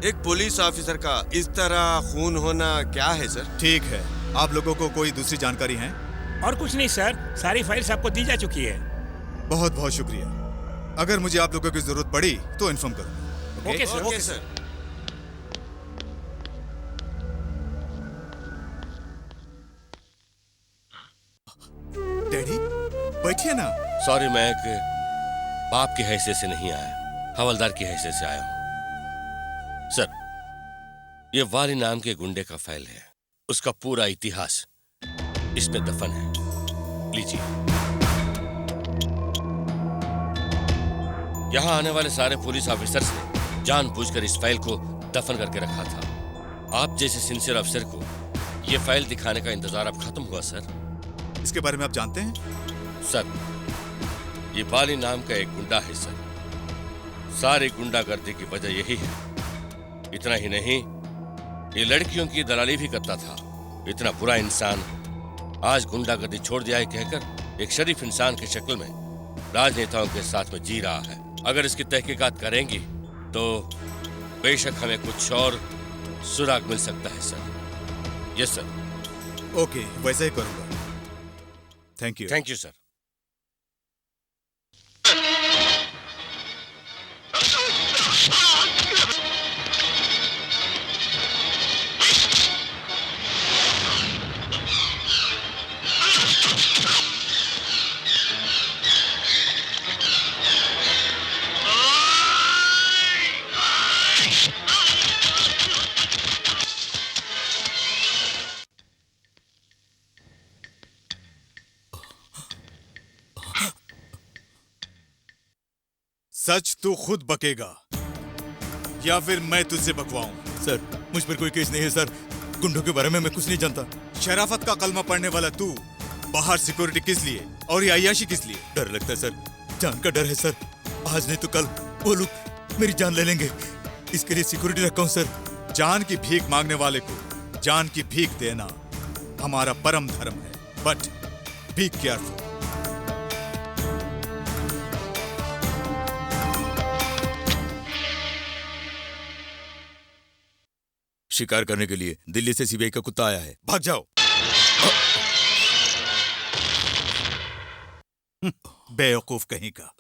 एक पुलिस ऑफिसर का इस तरह खून होना क्या है सर?
ठीक है, आप लोगों को कोई दूसरी जानकारी है?
और कुछ नहीं सर, सारी फाइल्स आपको दी जा चुकी है।
बहुत बहुत शुक्रिया। अगर मुझे आप लोगों की जरूरत पड़ी तो इन्फॉर्म करूंगा।
Okay sir.
Okay sir.
Daddy बैठिए ना।
सॉरी, मैं एक बाप की हैसियत से नहीं आया, हवलदार की हैसियत से आया हूं। सर, ये वाली नाम के गुंडे का फाइल है, उसका पूरा इतिहास इसमें दफन है। लीजिए। यहां आने वाले सारे पुलिस ऑफिसर्स ने जानबूझकर इस फाइल को दफन करके रखा था। आप जैसे सिंसियर अफसर को ये फाइल दिखाने का इंतजार अब खत्म हुआ सर।
इसके बारे में आप जानते हैं?
सर, ये बाली नाम का एक गुंडा है सर। सारी गुंडागर्दी की वजह यही है। इतना ही नहीं, ये लड़कियों की दलाली भी करता था। इतना बुरा इंसान आज गुंडागर्दी छोड़ दिया है कहकर एक शरीफ इंसान की शक्ल में राजनेताओं के साथ में जी रहा है। अगर इसकी तहकीकात करेंगी तो बेशक हमें कुछ और सुराग मिल सकता है सर। Yes sir.
ओके, वैसा ही करूंगा। Thank you.
Thank you sir.
सच तू खुद बकेगा या फिर मैं तुझसे बकवाऊं?
सर, मुझ पर कोई केस नहीं है सर। गुंडों के बारे में मैं कुछ नहीं जानता।
शराफत का कलमा पढ़ने वाला तू बाहर सिक्योरिटी किस लिए और ये अय्याशी किस लिए?
डर लगता है सर, जान का डर है सर। आज नहीं तो कल वो लोग मेरी जान ले लेंगे, इसके लिए सिक्योरिटी रखा हूं सर।
जान की भीख मांगने वाले को जान की भीख देना हमारा परम धर्म है, बट बी केयरफुल।
शिकार करने के लिए दिल्ली से सीबीआई का कुत्ता आया है, भाग जाओ।
बेवकूफ कहीं का।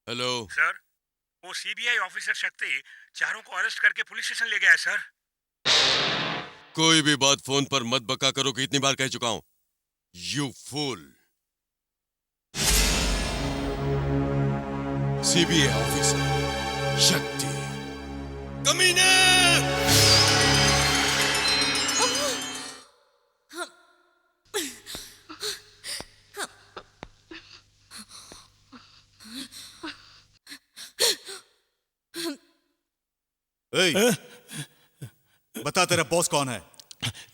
हेलो
सर, वो सीबीआई ऑफिसर शक्ति चारों को अरेस्ट करके पुलिस स्टेशन ले गया है सर।
कोई भी बात फोन पर मत बका करो कि इतनी बार कह चुका हूं। You fool. सीबीआई ऑफिसर शक्ति कमीने।
बता तेरा बॉस कौन है?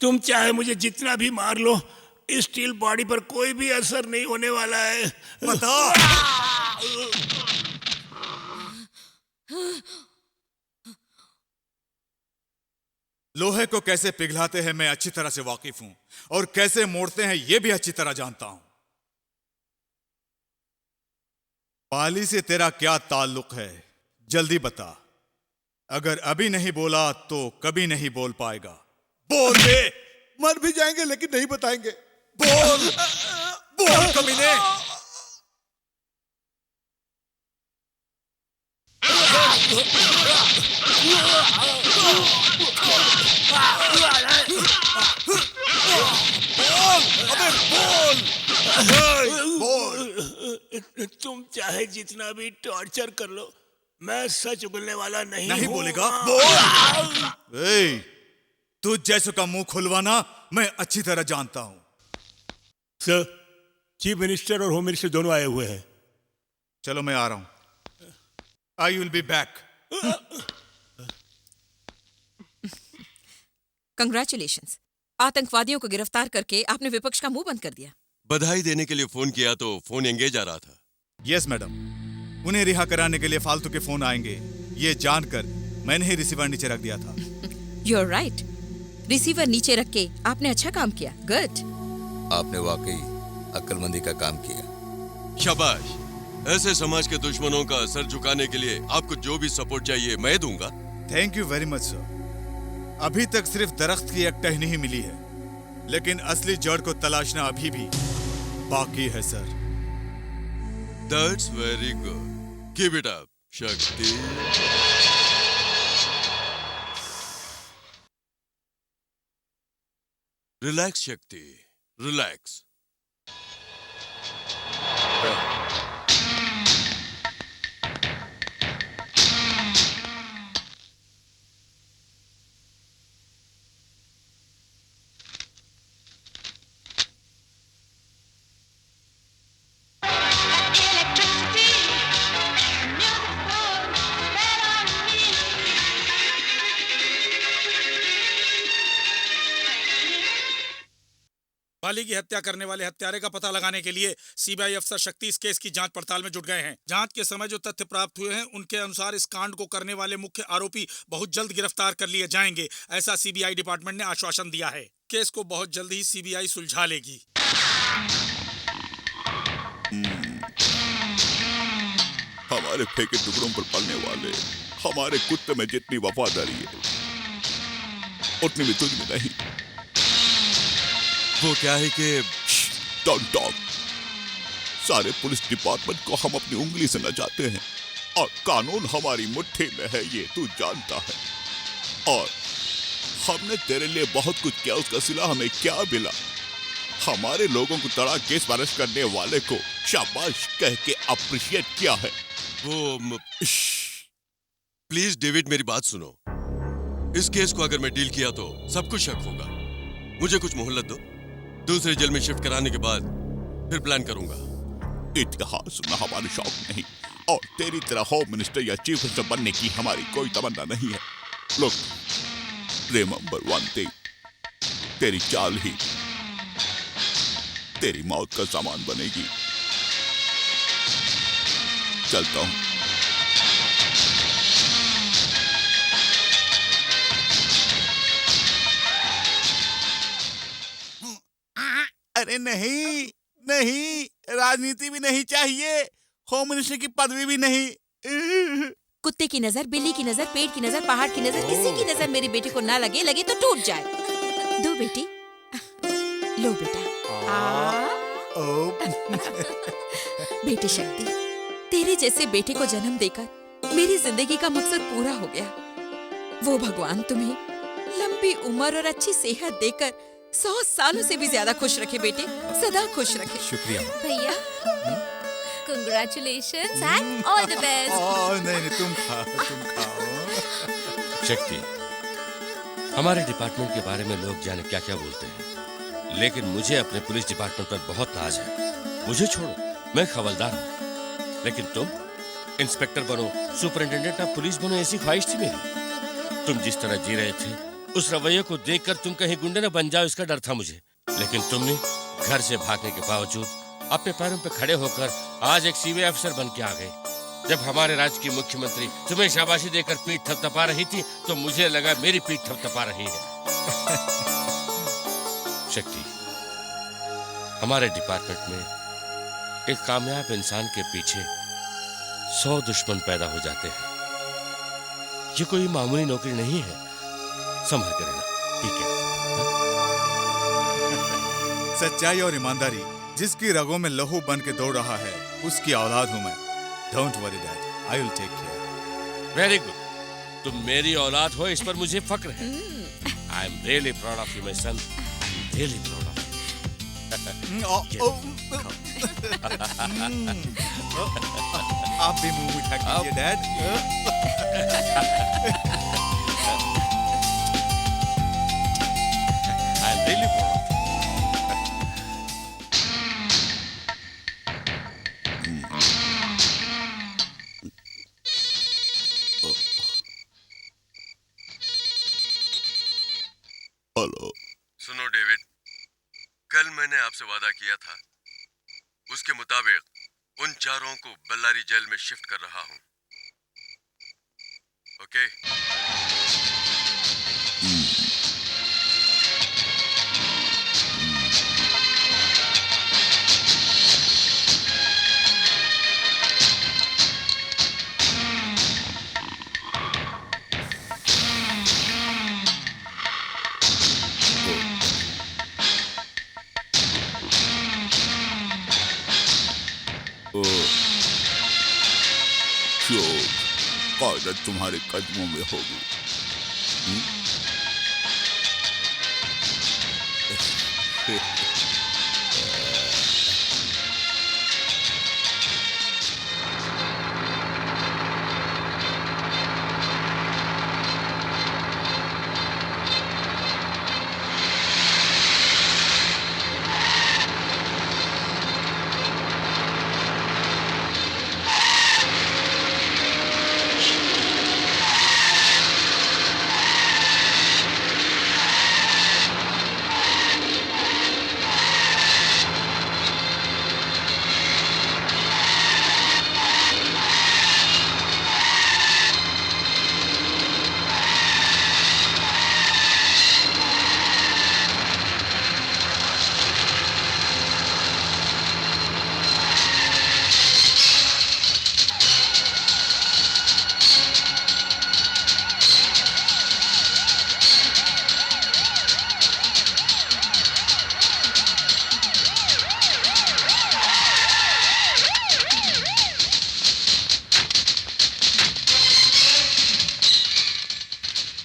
तुम चाहे मुझे जितना भी मार लो, इस स्टील बॉडी पर कोई भी असर नहीं होने वाला है।
बता। लोहे को कैसे पिघलाते हैं मैं अच्छी तरह से वाकिफ हूं, और कैसे मोड़ते हैं ये भी अच्छी तरह जानता हूं। पाली से तेरा क्या ताल्लुक है? जल्दी बता। अगर अभी नहीं बोला तो कभी नहीं बोल पाएगा। बोल दे।
मर भी जाएंगे लेकिन नहीं बताएंगे।
बोल। बोल कमीने।
तुम चाहे जितना भी टॉर्चर कर लो, मैं सच बोलने वाला नहीं हूँ।
बोलेगा? बोल। तू जैसों का मुंह खुलवाना मैं अच्छी तरह जानता हूं।
सर, चीफ मिनिस्टर और होम मिनिस्टर दोनों आए हुए हैं।
चलो मैं आ रहा हूं। I will be back.
Congratulations, आतंकवादियों को गिरफ्तार करके आपने विपक्ष का मुंह बंद कर दिया।
बधाई देने के लिए फोन किया तो फोन एंगेज आ रहा था।
यस मैडम, उन्हें रिहा कराने के लिए फालतू के फोन आएंगे ये जानकर मैंने ही रिसीवर नीचे रख दिया था।
यू आर राइट, रिसीवर नीचे रख के आपने अच्छा काम किया। गुड।
आपने वाकई अक्लमंदी का काम किया।
शाबाश। ऐसे समाज के दुश्मनों का सर झुकाने के लिए आपको जो भी सपोर्ट चाहिए मैं दूंगा।
Thank you very much sir. अभी तक सिर्फ दरख्त की एक टहनी ही मिली है, लेकिन असली जड़ को तलाशना अभी भी बाकी है sir.
That's very good. Keep it up, Shakti. Relax, Shakti. Relax.
पाली की हत्या करने वाले हत्यारे का पता लगाने के लिए सीबीआई अफसर शक्ति इस केस की जांच पड़ताल में जुट गए हैं। जांच के समय जो तथ्य प्राप्त हुए हैं उनके अनुसार इस कांड को करने वाले मुख्य आरोपी बहुत जल्द गिरफ्तार कर लिए जाएंगे, ऐसा सीबीआई डिपार्टमेंट ने आश्वासन दिया है। केस को बहुत जल्द ही सीबीआई सुलझा लेगी।
हमारे फेंके टुकड़ों पर पलने वाले हमारे कुत्ते में जितनी वफादारी है उतनी भी तुझ में नहीं।
वो क्या है कि
डोंट टॉक। सारे पुलिस डिपार्टमेंट को हम अपनी उंगली से नचाते हैं और कानून हमारी मुट्ठी में है, ये तू जानता है। और हमने तेरे लिए बहुत कुछ किया, उसका सिला हमें क्या मिला? हमारे लोगों को तड़ा केस अरेस्ट करने वाले को शाबाश कह के अप्रिशिएट किया है।
वो प्लीज डेविड मेरी बात सुनो। इस केस को अगर मैं डील किया तो सबको शक होगा। मुझे कुछ मोहलत दो, दूसरे जेल में शिफ्ट कराने के बाद फिर प्लान करूंगा।
इतिहास सुनना हमारा शौक नहीं और तेरी तरह होम मिनिस्टर या चीफ मिनिस्टर बनने की हमारी कोई तमन्ना नहीं है। लुक, रिमेंबर वन थिंग, तेरी चाल ही तेरी मौत का सामान बनेगी। चलता हूं।
अरे नहीं नहीं, राजनीति भी नहीं चाहिए, होम मिनिस्टर की पदवी भी नहीं।
कुत्ते की नजर, बिल्ली की नजर, पेड़ की नजर, पहाड़ की नजर, किसी की नजर मेरी बेटी को ना लगे, लगे तो टूट जाए। दो बेटी, लो बेटा। बेटी शक्ति, तेरे जैसे बेटे को जन्म देकर मेरी जिंदगी का मकसद पूरा हो गया। वो भगवान तुम्हें लंबी उम्र और अच्छी सेहत देकर 100 सालों से भी ज्यादा खुश रखे बेटे, सदा खुश रखे।
शुक्रिया।
भैया congratulations and all the best.
नहीं तुम खाओ।
शक्ति, हमारे डिपार्टमेंट के बारे में लोग जाने क्या क्या बोलते हैं, लेकिन मुझे अपने पुलिस डिपार्टमेंट पर बहुत नाज है। मुझे छोड़ो, मैं खबरदार हूँ, लेकिन तुम इंस्पेक्टर बनो, सुपरिंटेंडेंट ऑफ पुलिस बनो, ऐसी ख्वाहिश थी मेरी। तुम जिस तरह जी रहे थे, उस रवैये को देखकर तुम कहीं गुंडे न बन जाओ, इसका डर था मुझे। लेकिन तुमने घर से भागने के बावजूद अपने पैरों पर खड़े होकर आज एक सीबीआई अफसर बन के आ गए। जब हमारे राज्य की मुख्यमंत्री तुम्हें शाबाशी देकर पीठ थपथपा रही थी, तो मुझे लगा मेरी पीठ थपथपा रही है। शक्ति, हमारे डिपार्टमेंट में एक कामयाब इंसान के पीछे 100 दुश्मन पैदा हो जाते हैं। ये कोई मामूली नौकरी नहीं है, संभल कर रहना, ठीक है?
सच्चाई और ईमानदारी जिसकी रगों में लहू बन के दौड़ रहा है, उसकी औलाद हूं मैं। Don't worry dad, I will take care.
Very good, तुम मेरी औलाद हो, इस पर मुझे फक्र है। I am really proud of you my son, really proud of you.
आप भी मुंह मीठा कीजिए dad.
I am really proud.
Hello.
सुनो डेविड, कल मैंने आपसे वादा किया था, उसके मुताबिक उन चारों को बल्लारी जेल में शिफ्ट कर रहा हूं। ओके?
कायदत तुम्हारे कदमों में होगी।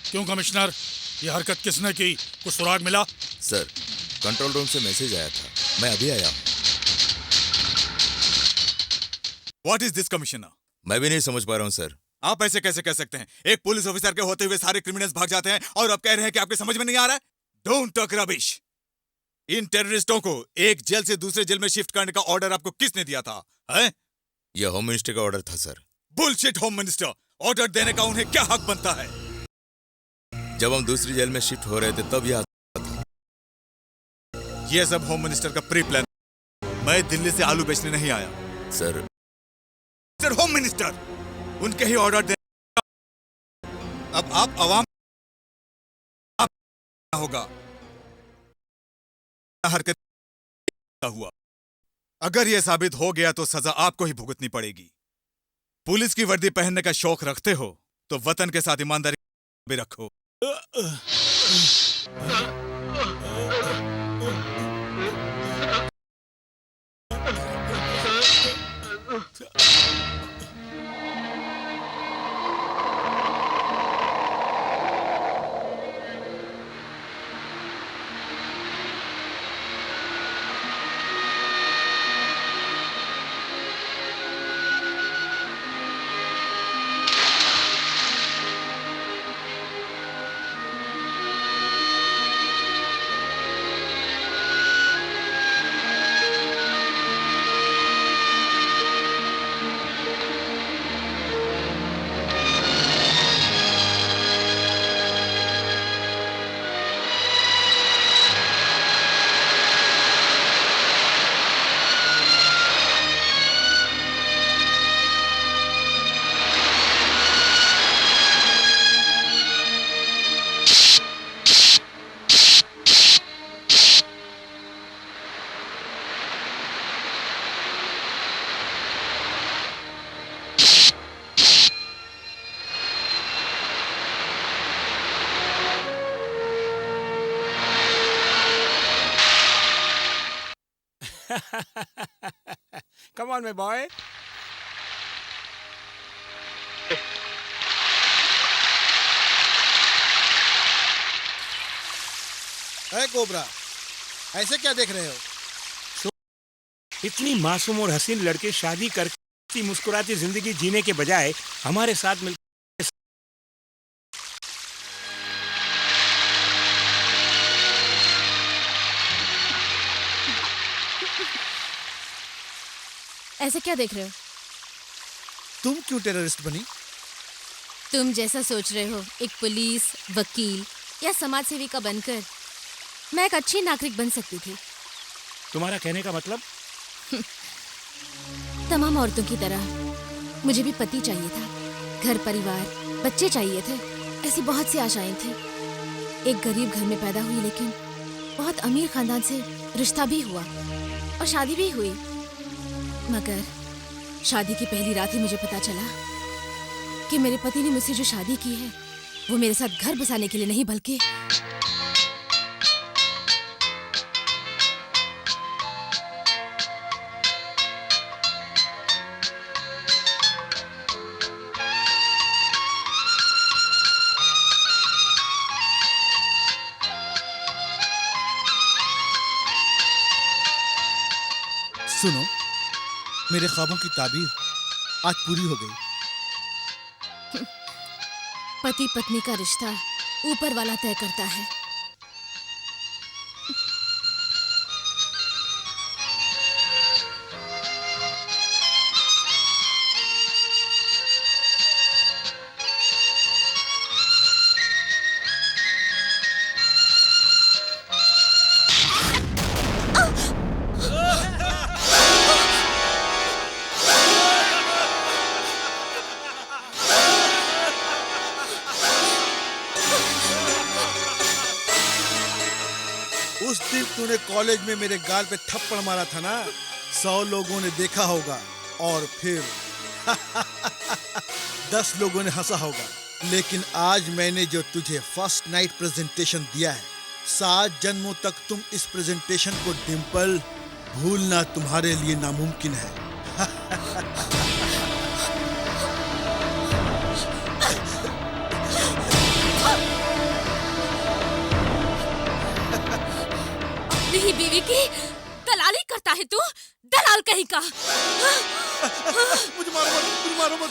क्यों कमिश्नर, ये हरकत किसने की? कुछ सुराग मिला?
सर, कंट्रोल रूम से मैसेज आया था, मैं अभी आया हूँ।
What is this commissioner?
मैं भी नहीं समझ पा रहा हूँ सर।
आप ऐसे कैसे कह सकते हैं? एक पुलिस ऑफिसर के होते हुए सारे क्रिमिनल्स भाग जाते हैं और अब कह रहे हैं कि आपके समझ में नहीं आ रहा है? Don't talk rubbish. इन टेररिस्टों को एक जेल से दूसरे जेल में शिफ्ट करने का ऑर्डर आपको किसने दिया था? हैं?
यह होम मिनिस्टर का ऑर्डर था sir.
Bullshit home minister! Order देने का उन्हें क्या हक बनता है?
जब हम दूसरी जेल में शिफ्ट हो रहे थे तब यह
यह सब होम मिनिस्टर का प्री प्लान। मैं दिल्ली से आलू बेचने नहीं आया
सर।
होम मिनिस्टर उनके ही ऑर्डर दे। अब आप अवाम होगा हरकत हुआ। अगर यह साबित हो गया तो सजा आपको ही भुगतनी पड़ेगी। पुलिस की वर्दी पहनने का शौक रखते हो तो वतन के साथ ईमानदारी भी रखो।
Come on, my boy.
है कोबरा, ऐसे क्या देख रहे हो?
इतनी मासूम और हसीन लड़के शादी करके मुस्कुराती जिंदगी जीने के बजाय हमारे साथ मिल
ऐसे क्या देख रहे हो?
तुम क्यों टेररिस्ट बनी?
तुम जैसा सोच रहे हो, एक पुलिस, वकील या समाज सेविका बनकर मैं एक अच्छी नागरिक बन सकती थी।
तुम्हारा कहने का मतलब?
तमाम औरतों की तरह मुझे भी पति चाहिए था, घर परिवार, बच्चे चाहिए थे। ऐसी बहुत सी आशाएं थी। एक गरीब घर में पैदा हुई, लेकिन बहुत अमीर खानदान से रिश्ता भी हुआ और शादी भी हुई। मगर शादी की पहली रात ही मुझे पता चला कि मेरे पति ने मुझसे जो शादी की है वो मेरे साथ घर बसाने के लिए नहीं, बल्कि
सुनो, मेरे ख्वाबों की ताबीर आज पूरी हो गई।
पति पत्नी का रिश्ता ऊपर वाला तय करता है।
उस दिन तूने कॉलेज में मेरे गाल पे थप्पड़ मारा था ना, 100 लोगों ने देखा होगा और फिर 10 लोगों ने हंसा होगा। लेकिन आज मैंने जो तुझे फर्स्ट नाइट प्रेजेंटेशन दिया है, 7 जन्मों तक तुम इस प्रेजेंटेशन को डिम्पल भूलना तुम्हारे लिए नामुमकिन है।
अपनी बीवी की दलाली करता है तू, दलाल कहीं का।
मुझे मारो मत, मुझे मारो मत।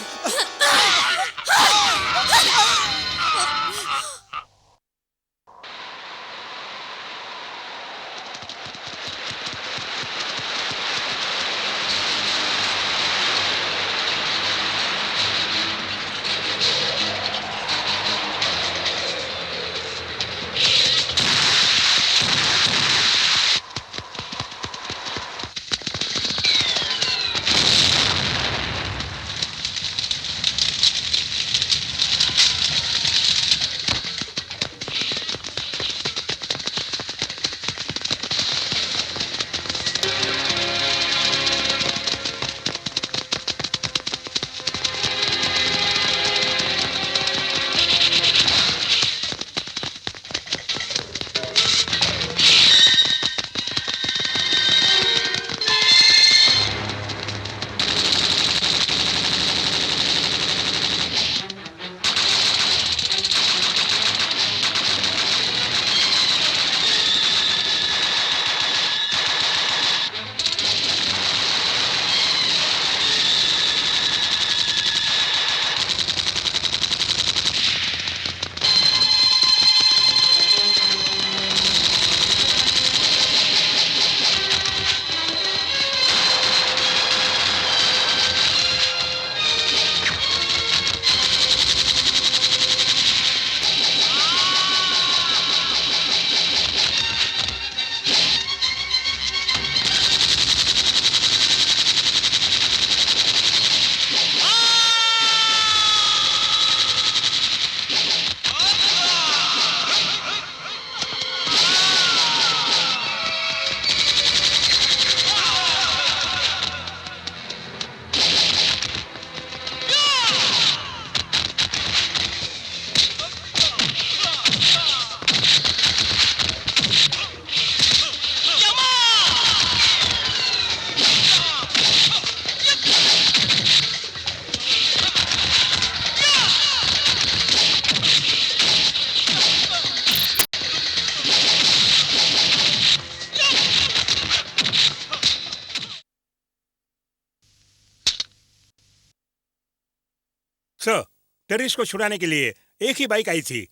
टेररिस्ट को छुड़ाने के लिए एक ही बाइक आई थी,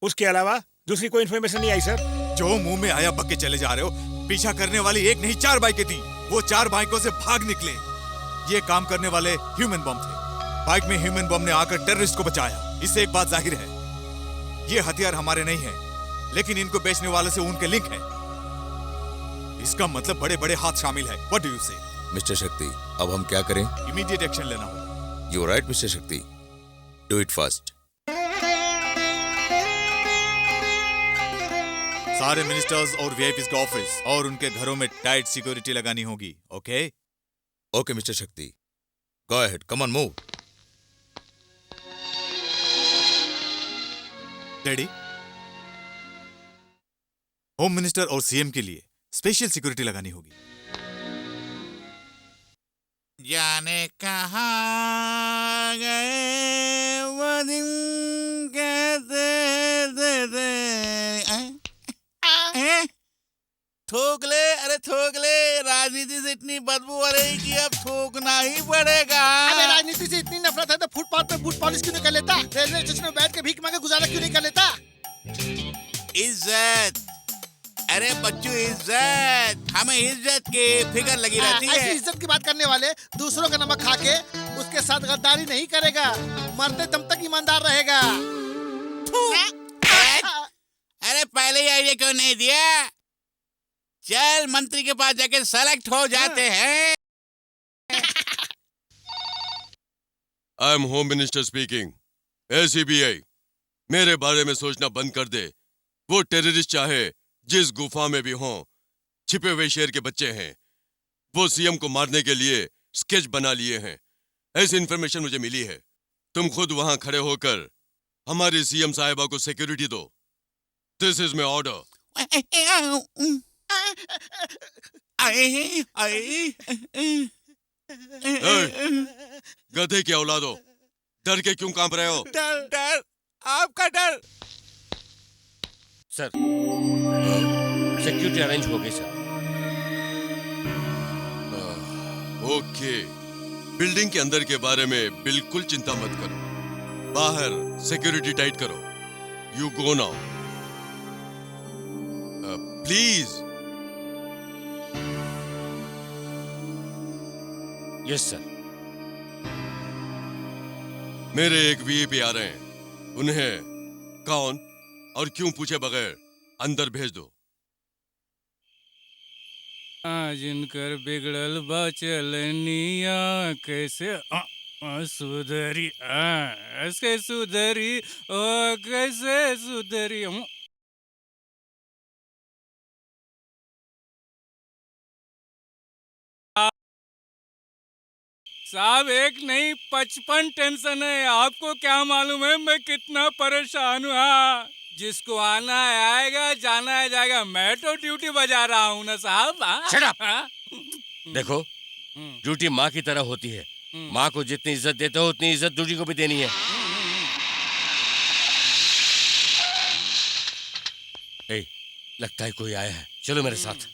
उसके अलावा दूसरी कोई इन्फॉर्मेशन नहीं आई सर।
जो मुंह में आया बक के चले जा रहे हो। पीछा करने वाली एक नहीं 4 बाइकें थी। वो 4 बाइकों से भाग निकले। ये काम करने वाले ह्यूमन बम थे। बाइक में ह्यूमन बम ने आकर टेररिस्ट को बचाया। इससे एक बात जाहिर है, ये हथियार हमारे नहीं है, लेकिन इनको बेचने वाले से उनके लिंक है। इसका मतलब बड़े बड़े हाथ शामिल है। What do you say?
Mister शक्ति, अब हम क्या करें?
इमीडिएट एक्शन लेना होगा।
यू राइट मिस्टर शक्ति, डू इट फास्ट।
सारे मिनिस्टर्स और वीआईपीज के ऑफिस और उनके घरों में टाइट सिक्योरिटी लगानी होगी। ओके?
ओके मिस्टर शक्ति, go ahead, come on move.
Daddy, home minister और सीएम के लिए स्पेशल सिक्योरिटी लगानी होगी।
जाने कहाँ गए वो दिन कहते थूक ले, अरे थूक ले। राजनीति से इतनी बदबू आ रही कि अब थूकना ही पड़ेगा।
अबे राजनीति से इतनी नफरत है तो फुटपाथ पे बूट पॉलिश क्यों नहीं कर लेता? रेलवे स्टेशन में बैठ के भीख मांगे गुजारा क्यों नहीं कर लेता?
इज्जत, अरे बच्चों इज्जत, हमें इज्जत की फिक्र लगी रहती है।
ऐसी इज्जत की बात करने वाले दूसरों का नमक खा के उसके साथ गद्दारी नहीं करेगा, मरते दम तक ईमानदार रहेगा।
अरे पहले ही आइडिया क्यों नहीं दिया? चल मंत्री के पास जाके सेलेक्ट हो जाते हैं।
I am home minister speaking. ACBI, मेरे बारे में सोचना बंद कर दे। वो टेररिस्ट चाहे जिस गुफा में भी हों, छिपे हुए शेर के बच्चे हैं। वो सीएम को मारने के लिए स्केच बना लिए हैं। ऐसी इन्फॉर्मेशन मुझे मिली है। तुम खुद वहां खड़े होकर हमारी सीएम साहिबा को सिक्योरिटी दो। This is my order. गधे की औलादो, डर के क्यों कांप रहे हो?
डर डर, आपका डर।
सर, सिक्योरिटी अरेंज हो गई सर।
ओके, बिल्डिंग के अंदर के बारे में बिल्कुल चिंता मत करो। बाहर सिक्योरिटी टाइट करो। You go now please.
Yes sir.
मेरे एक वीआईपी आ रहे हैं, उन्हें कौन और क्यों पूछे बगैर अंदर भेज दो।
जिनकर बिगड़ल बचलनिया कैसे सुधरी, ऐसे सुधरी, ओ कैसे सुधरी। साहब एक नहीं 55 टेंशन है। आपको क्या मालूम है मैं कितना परेशान हूँ। जिसको आना है आएगा, जाना है जाएगा। मैं तो ड्यूटी बजा रहा हूँ ना साहब।
Shut up! देखो, ड्यूटी माँ की तरह होती है। माँ को जितनी इज्जत देते हो उतनी इज्जत ड्यूटी को भी देनी है। ए, लगता है कोई आया है, चलो मेरे साथ।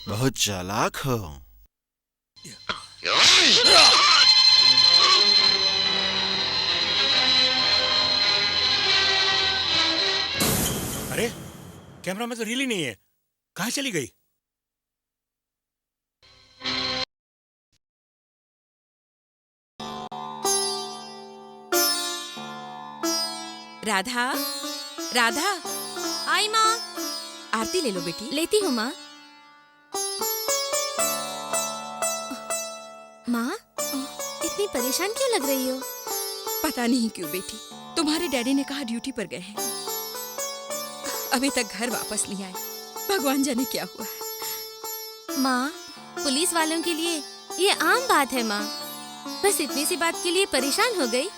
बहुत चालाक हो।
अरे कैमरा में तो रील ही नहीं है, कहाँ चली गई?
राधा, राधा,
आई माँ।
आरती ले लो बेटी।
लेती हूँ माँ। माँ, इतनी परेशान क्यों लग रही हो?
पता नहीं क्यों बेटी, तुम्हारे डैडी ने कहा ड्यूटी पर गए हैं, अभी तक घर वापस नहीं आए। भगवान जाने क्या हुआ है।
माँ, पुलिस वालों के लिए ये आम बात है माँ। बस इतनी सी बात के लिए परेशान हो गई।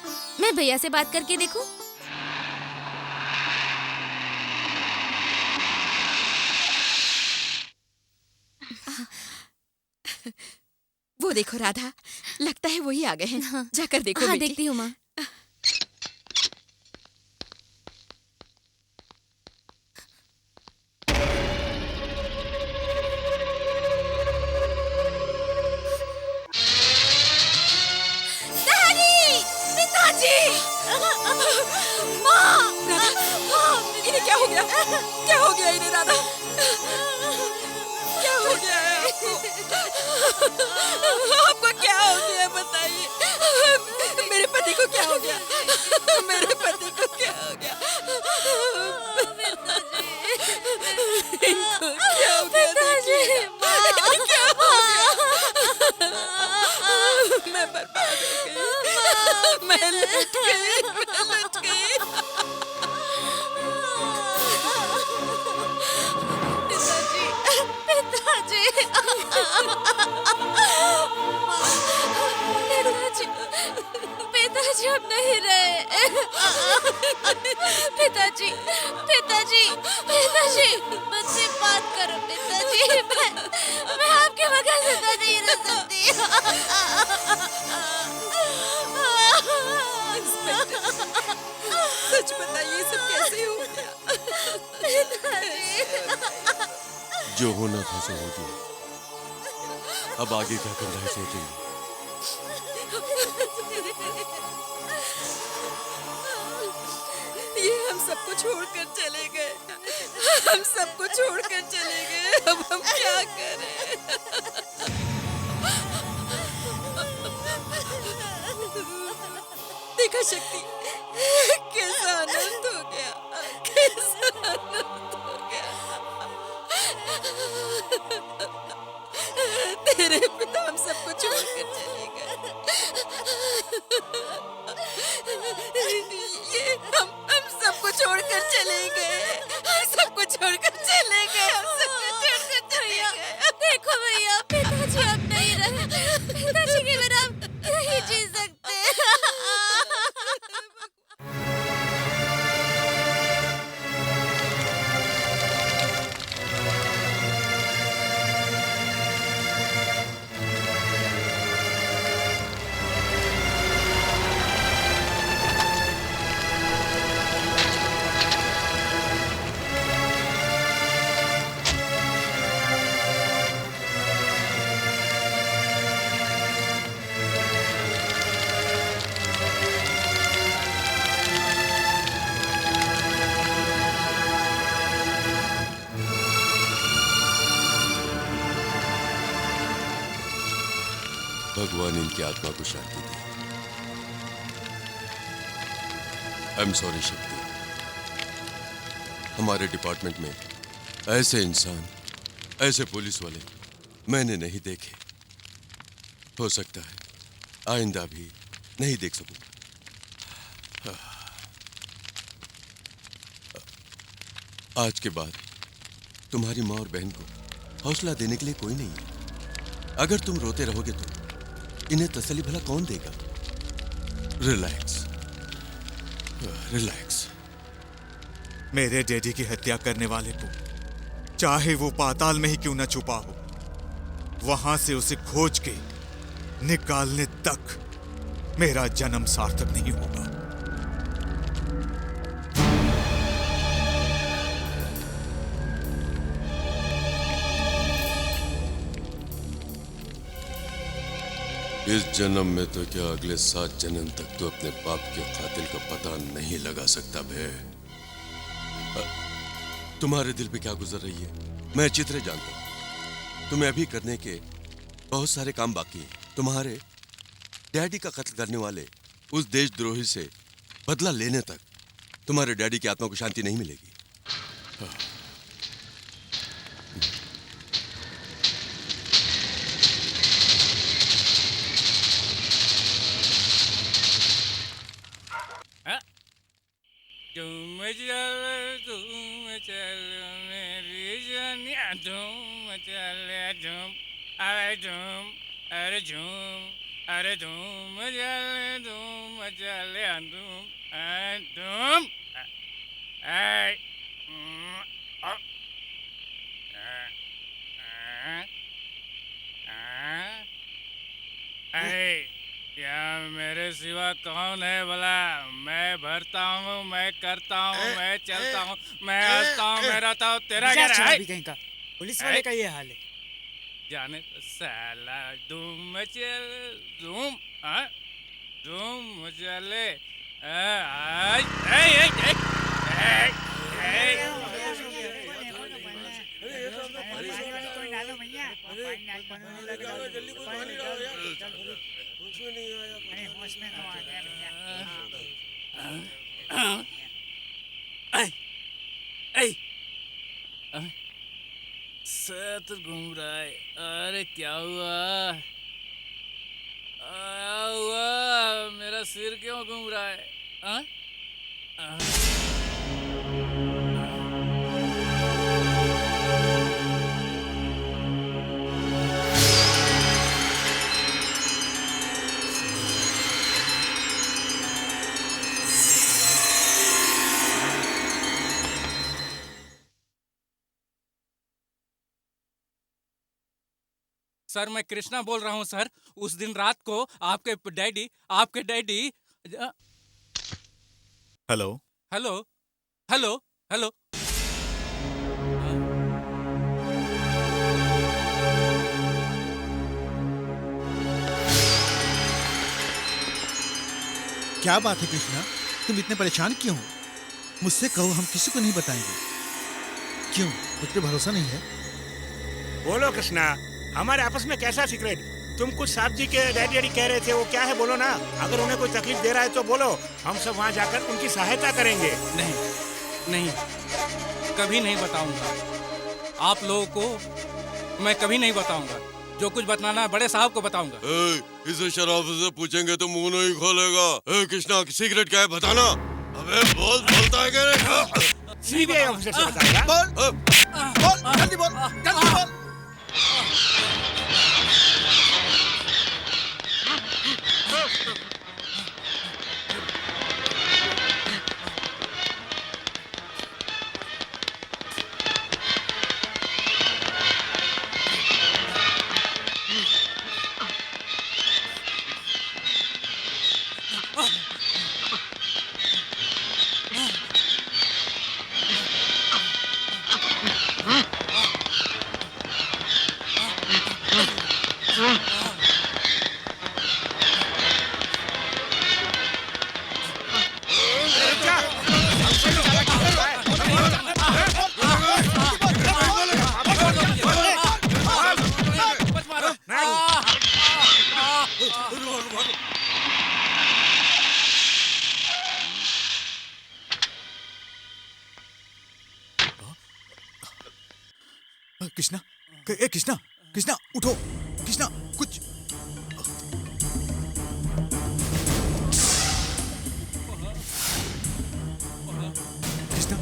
मैं भैया से बात करके देखूं?
वो देखो राधा, लगता है वही आ गए हैं। हाँ। जाकर देखो।
हाँ,
बेटी।
देखती हूँ माँ।
इन्हें क्या हो गया? क्या हो गया इन्हें राधा? क्या हो गया है आपको? आपको क्या हो गया बताइए। मेरे पति को क्या हो गया? मेरे पति को क्या हो गया? इनको क्या हो गया? देखिए, इनको क्या हो गया? मैं बर्बाद हो गई। मैं लुट गई। मैं लुट गई।
पिताजी अब नहीं रहे। पिताजी, पिताजी, पिताजी, मुझसे बात करो पिताजी। मैं आपके बगैर जिंदा नहीं रह सकती।
सच बताइए, सब कैसे हो गया?
जो होना था सो हो गया। अब आगे क्या करना है सोचेंगे।
ये हम सबको छोड़कर चले गए। हम सबको छोड़कर चले गए। अब हम क्या करें? देखा शक्ति, कैसा आनंद हो गया। कैसा आनंद हो गया। तेरे पिता हम सबको छोड़कर चले गए। ये हम सबको छोड़कर चले गए। हम सबको छोड़कर चले गए। हम सबको छोड़कर चले गए।
देखो भैया, पिताजी अब नहीं रहे। पिताजी के बिना हम नहीं जी सकते।
भगवान इनकी आत्मा को शांति दे। आई एम सॉरी शक्ति। हमारे डिपार्टमेंट में ऐसे इंसान, ऐसे पुलिस वाले मैंने नहीं देखे। हो सकता है आइंदा भी नहीं देख सकूं। आज के बाद तुम्हारी माँ और बहन को हौसला देने के लिए कोई नहीं है। अगर तुम रोते रहोगे तो इन्हें तसल्ली भला कौन देगा? Relax, relax.
मेरे डैडी की हत्या करने वाले को चाहे वो पाताल में ही क्यों न छुपा हो, वहां से उसे खोज के निकालने तक मेरा जन्म सार्थक नहीं होगा।
इस जन्म में तो क्या अगले 7 जन्म तक तो अपने बाप के कातिल का पता नहीं लगा सकता बे। तुम्हारे दिल पे क्या गुजर रही है मैं अच्छी तरह जानता हूं। तुम्हें अभी करने के बहुत सारे काम बाकी हैं। तुम्हारे डैडी का कत्ल करने वाले उस देशद्रोही से बदला लेने तक तुम्हारे डैडी की आत्मा को शांति नहीं मिलेगी।
तुम चल मेरी जानिया, तुम चल झूम, अरे झूम, अरे झूम, अरे धूम चल, धूम चल, धूम, क्या मेरे सिवा कौन है भला? मैं भरता हूँ, मैं करता हूँ, मैं चलता हूँ, मैं हंसता हूँ, मैं रहता हूँ, तेरा क्या है?
कहीं का पुलिस वाले का ये हाल है।
जाने तो साला धूम चल, धूम, धूम चले, सर घूम रहा है। अरे क्या हुआ? मेरा सिर क्यों घूम रहा है? सर मैं कृष्णा बोल रहा हूँ सर। उस दिन रात को आपके daddy
hello
hello hello hello
क्या बात है कृष्णा, तुम इतने परेशान क्यों हो? मुझसे कहो, हम किसी को नहीं बताएंगे। क्यों, मुझ पे भरोसा नहीं है?
बोलो कृष्णा, हमारे आपस में कैसा सीक्रेट? तुम कुछ साहब जी के डैडी कह रहे थे, वो क्या है बोलो ना। अगर उन्हें कोई तकलीफ दे रहा है तो बोलो, हम सब वहाँ जाकर उनकी सहायता करेंगे।
नहीं, कभी नहीं बताऊंगा आप लोगों को। मैं कभी नहीं बताऊंगा। जो कुछ बताना है बड़े साहब को बताऊंगा।
इसे शराफत से पूछेंगे तो मुंह नहीं खोलेगा। कृष्णा सीक्रेट क्या है बताना। अबे बोलता है क्या?
सीबीआई ऑफिसर से बताएगा।
बोल जल्दी बोल, जल्दी बोल।
कृष्णा, कृष्णा, कृष्णा उठो, कृष्णा कुछ। कृष्णा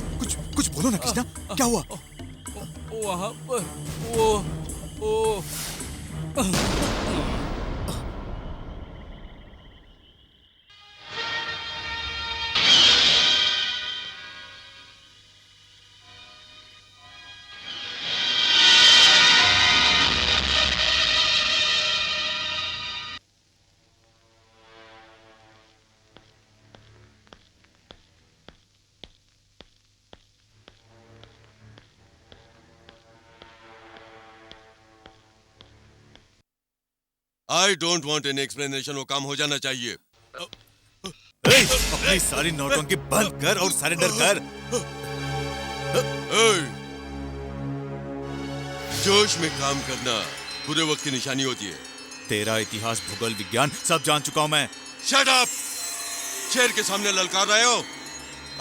कुछ बोलो ना कृष्णा, क्या हुआ?
वहाँ पर वो
I don't want any explanation, वो काम हो जाना चाहिए।
अपनी सारी नौटंकी बंद कर और सरेंडर कर।
जोश में काम करना बुरे वक्त की निशानी होती है।
तेरा इतिहास, भूगोल, विज्ञान सब जान चुका हूं मैं।
Shut up! शेर के सामने ललकार रहे हो?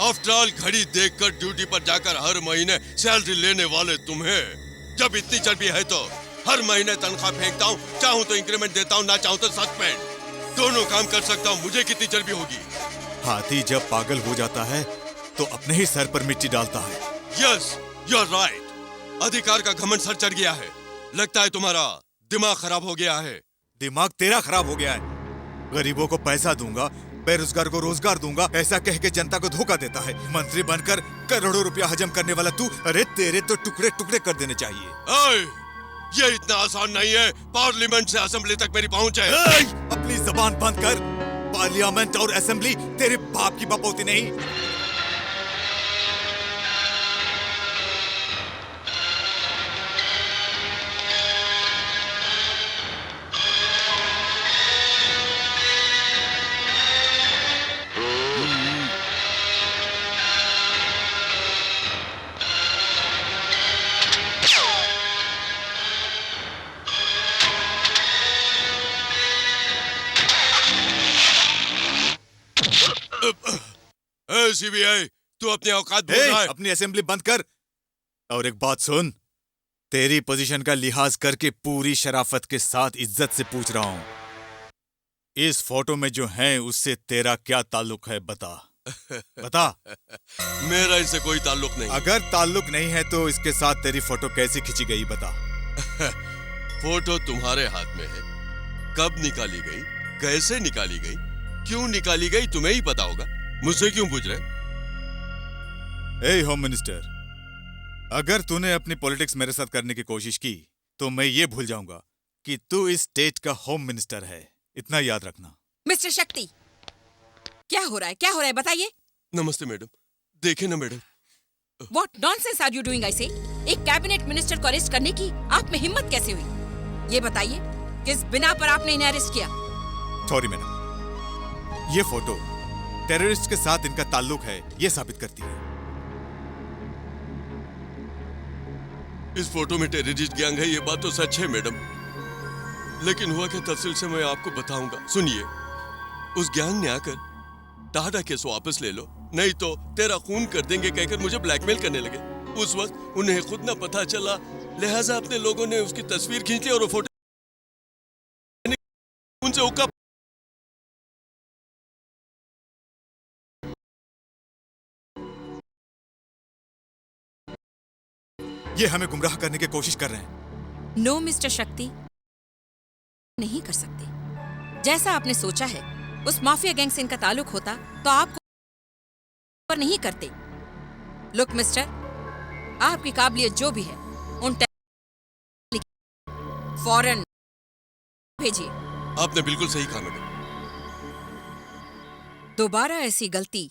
आफ्टर ऑल घड़ी देखकर ड्यूटी पर जाकर हर महीने सैलरी लेने वाले तुम्हें जब इतनी चर्बी है तो हर महीने तनख्वाह फेंकता हूँ, चाहूँ तो इंक्रीमेंट देता हूँ, ना चाहूँ तो सस्पेंड। दोनों काम कर सकता हूँ, मुझे कितनी चर्बी होगी?
हाथी जब पागल हो जाता है तो अपने ही सर पर मिट्टी डालता है।
Yes, you are right. अधिकार का घमंड सर चढ़ गया है। लगता है तुम्हारा दिमाग खराब हो गया है।
दिमाग तेरा खराब हो गया है। गरीबों को पैसा दूंगा, बेरोजगार को रोजगार दूंगा, ऐसा कह के जनता को धोखा देता है। मंत्री बनकर करोड़ों रुपया हजम करने वाला तू, अरे तेरे तो टुकड़े टुकड़े कर देने चाहिए।
ये इतना आसान नहीं है। पार्लियामेंट से असेंबली तक मेरी पहुंच है।
अपनी जबान बंद कर। पार्लियामेंट और असेंबली तेरे बाप की बपौती नहीं।
सीबीआई, तू अपनी औकात भूल रहा है।
अपनी असेंबली बंद कर। और एक बात सुन, तेरी पोजीशन का लिहाज करके पूरी शराफत के साथ इज्जत से पूछ रहा हूं, इस फोटो में जो है उससे तेरा क्या ताल्लुक है? बता बता।
मेरा इनसे कोई ताल्लुक नहीं।
अगर ताल्लुक नहीं है तो इसके साथ तेरी फोटो कैसे खींची गई? बता।
फोटो तुम्हारे हाथ में है। कब निकाली गई, कैसे निकाली गई, क्यों निकाली गई, तुम्हें ही पता होगा। मुझसे क्यों पूछ रहे?
ए होम मिनिस्टर, अगर तूने अपनी पॉलिटिक्स मेरे साथ करने की कोशिश की तो मैं ये भूल जाऊंगा कि तू इस स्टेट का होम मिनिस्टर है। इतना याद रखना।
मिस्टर शक्ति, क्या हो रहा है? क्या हो रहा है बताइए।
नमस्ते मैडम। देखे ना madam.
What nonsense are you doing, I say? एक कैबिनेट मिनिस्टर को अरेस्ट करने की आप में हिम्मत कैसे हुई? ये बताइए, किस बिना पर आपने इन्हें अरेस्ट किया?
सॉरी मैडम, ये फोटो टेररिस्ट के साथ इनका ताल्लुक है, ये साबित करती है।
इस फोटो में टेररिस्ट गैंग है, ये बात तो सच है मैडम। लेकिन हुआ क्या तफसील से मैं आपको बताऊंगा। सुनिए, उस गैंग ने आकर टाटा केस वापस ले लो, नहीं तो तेरा खून कर देंगे कहकर मुझे ब्लैकमेल करने लगे। उस वक्त उन्हें खुद ना पता चला, लिहाजा अपने लोगों ने उसकी तस्वीर खींच ली और वो फोटो उनसे उका।
ये हमें गुमराह करने की कोशिश कर रहे हैं।
नो मिस्टर शक्ति, नहीं कर सकते। जैसा आपने सोचा है, उस माफिया गैंग से इनका ताल्लुक होता तो आपको पर नहीं करते। लुक मिस्टर, आपकी काबिलियत जो भी है उन फौरन भेजिए।
आपने बिल्कुल सही कहा मैडम।
दोबारा ऐसी गलती